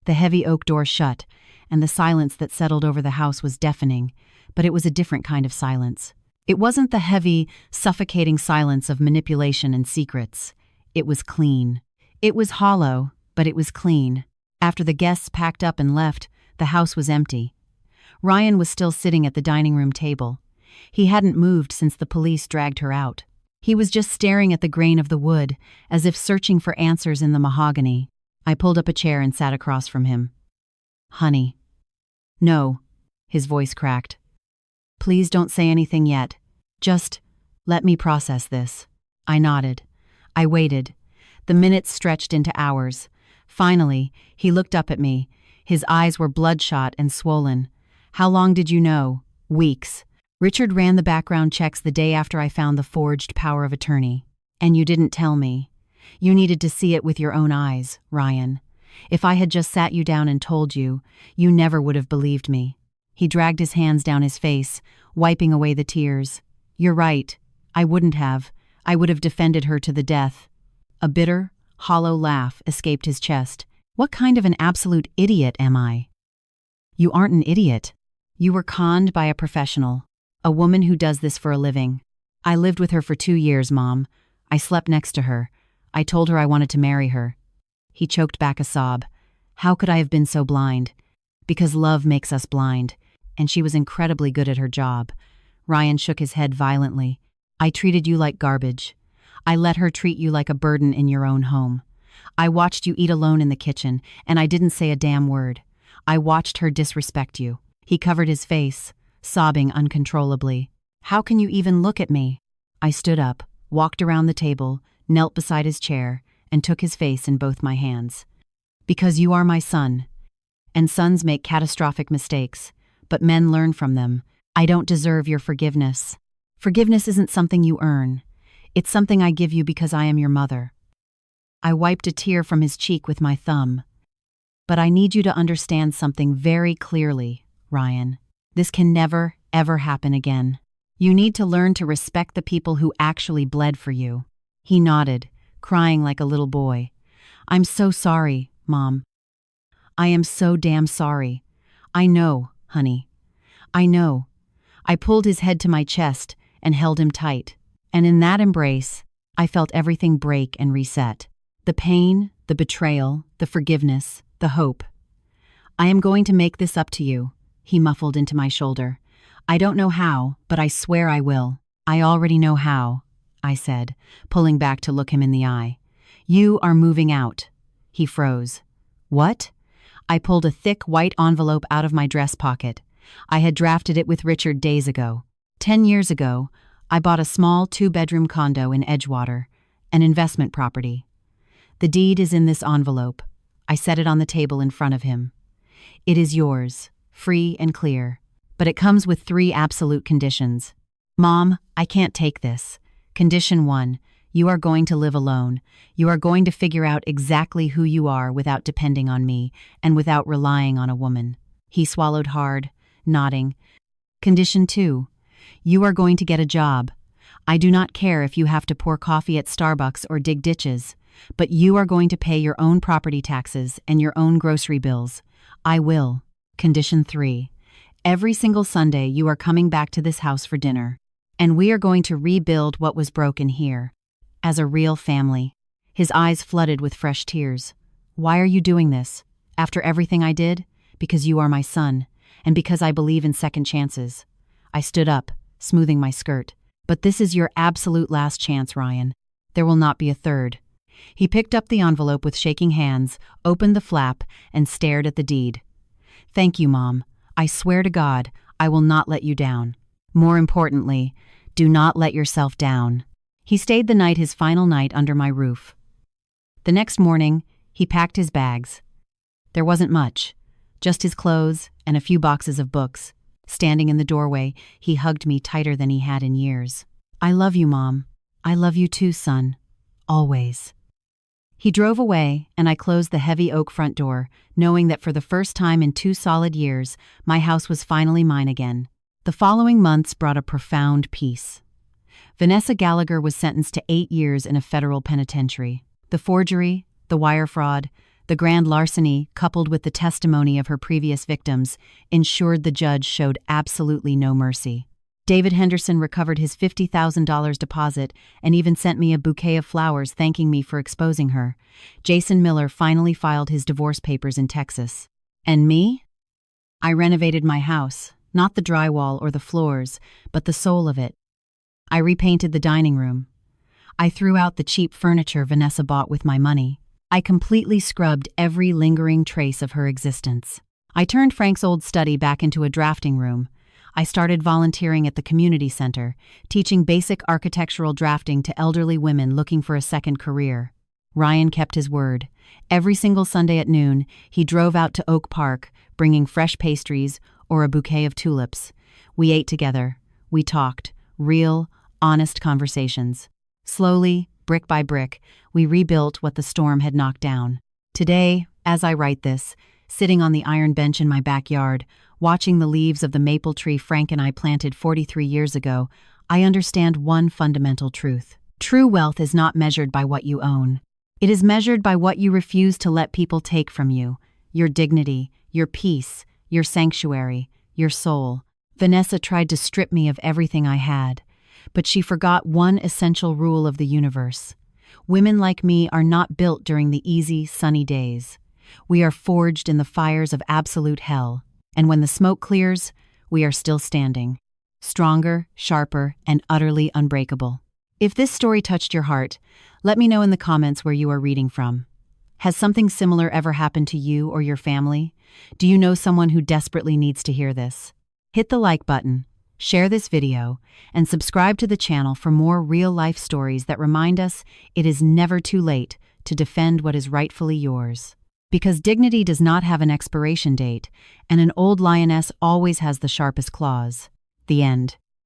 The heavy oak door shut, and the silence that settled over the house was deafening, but it was a different kind of silence. It wasn't the heavy, suffocating silence of manipulation and secrets. It was clean. It was hollow, but it was clean. After the guests packed up and left, the house was empty. Ryan was still sitting at the dining room table. He hadn't moved since the police dragged her out. He was just staring at the grain of the wood, as if searching for answers in the mahogany. I pulled up a chair and sat across from him. "Honey." "No," his voice cracked. "Please don't say anything yet. Just let me process this." I nodded. I waited. The minutes stretched into hours. Finally, he looked up at me. His eyes were bloodshot and swollen. "How long did you know?" "Weeks. Richard ran the background checks the day after I found the forged power of attorney. And you didn't tell me. You needed to see it with your own eyes, Ryan. If I had just sat you down and told you, you never would have believed me." He dragged his hands down his face, wiping away the tears. "You're right. I wouldn't have. I would have defended her to the death." A bitter, hollow laugh escaped his chest. "What kind of an absolute idiot am I?" "You aren't an idiot. You were conned by a professional. A woman who does this for a living. I lived with her for 2 years, Mom. I slept next to her. I told her I wanted to marry her." He choked back a sob. "How could I have been so blind?" "Because love makes us blind. And she was incredibly good at her job." Ryan shook his head violently. "I treated you like garbage. I let her treat you like a burden in your own home. I watched you eat alone in the kitchen, and I didn't say a damn word. I watched her disrespect you." He covered his face, sobbing uncontrollably. "How can you even look at me?" I stood up, walked around the table, knelt beside his chair, and took his face in both my hands. "Because you are my son. And sons make catastrophic mistakes, but men learn from them. I don't deserve your forgiveness. Forgiveness isn't something you earn. It's something I give you because I am your mother." I wiped a tear from his cheek with my thumb. "But I need you to understand something very clearly, Ryan. This can never, ever happen again. You need to learn to respect the people who actually bled for you." He nodded, crying like a little boy. "I'm so sorry, Mom. I am so damn sorry. I know, honey. I know." I pulled his head to my chest and held him tight. And in that embrace, I felt everything break and reset. The pain, the betrayal, the forgiveness, the hope. "I am going to make this up to you," he muffled into my shoulder. "I don't know how, but I swear I will." "I already know how," I said, pulling back to look him in the eye. "You are moving out." He froze. "What?" I pulled a thick white envelope out of my dress pocket. I had drafted it with Richard days ago. 10 years ago, I bought a small 2-bedroom condo in Edgewater, an investment property. The deed is in this envelope. I set it on the table in front of him. "It is yours, free and clear, but it comes with 3 absolute conditions." "Mom, I can't take this. Condition 1, You are going to live alone. You are going to figure out exactly who you are without depending on me and without relying on a woman." He swallowed hard, nodding. "Condition 2. You are going to get a job. I do not care if you have to pour coffee at Starbucks or dig ditches, but you are going to pay your own property taxes and your own grocery bills. I will." Condition 3. Every single Sunday you are coming back to this house for dinner, and we are going to rebuild what was broken here, as a real family. His eyes flooded with fresh tears. "Why are you doing this? After everything I did? Because you are my son, and because I believe in second chances." I stood up, smoothing my skirt. "But this is your absolute last chance, Ryan. There will not be a third." He picked up the envelope with shaking hands, opened the flap, and stared at the deed. "Thank you, Mom. I swear to God, I will not let you down. More importantly, do not let yourself down." He stayed the night, his final night under my roof. The next morning, he packed his bags. There wasn't much, just his clothes and a few boxes of books. Standing in the doorway, he hugged me tighter than he had in years. "I love you, Mom. I love you too, son. Always." He drove away, and I closed the heavy oak front door, knowing that for the first time in 2 solid years, my house was finally mine again. The following months brought a profound peace. Vanessa Gallagher was sentenced to 8 years in a federal penitentiary. The forgery, the wire fraud, the grand larceny, coupled with the testimony of her previous victims, ensured the judge showed absolutely no mercy. David Henderson recovered his $50,000 deposit and even sent me a bouquet of flowers thanking me for exposing her. Jason Miller finally filed his divorce papers in Texas. And me? I renovated my house, not the drywall or the floors, but the soul of it. I repainted the dining room. I threw out the cheap furniture Vanessa bought with my money. I completely scrubbed every lingering trace of her existence. I turned Frank's old study back into a drafting room. I started volunteering at the community center, teaching basic architectural drafting to elderly women looking for a second career. Ryan kept his word. Every single Sunday at noon, he drove out to Oak Park, bringing fresh pastries or a bouquet of tulips. We ate together. We talked. Real, honest conversations. Slowly, brick by brick, we rebuilt what the storm had knocked down. Today, as I write this, sitting on the iron bench in my backyard, watching the leaves of the maple tree Frank and I planted 43 years ago, I understand one fundamental truth. True wealth is not measured by what you own. It is measured by what you refuse to let people take from you: your dignity, your peace, your sanctuary, your soul. Vanessa tried to strip me of everything I had, but she forgot one essential rule of the universe. Women like me are not built during the easy, sunny days. We are forged in the fires of absolute hell. And when the smoke clears, we are still standing. Stronger, sharper, and utterly unbreakable. If this story touched your heart, let me know in the comments where you are reading from. Has something similar ever happened to you or your family? Do you know someone who desperately needs to hear this? Hit the like button, share this video, and subscribe to the channel for more real-life stories that remind us it is never too late to defend what is rightfully yours. Because dignity does not have an expiration date, and an old lioness always has the sharpest claws. The end.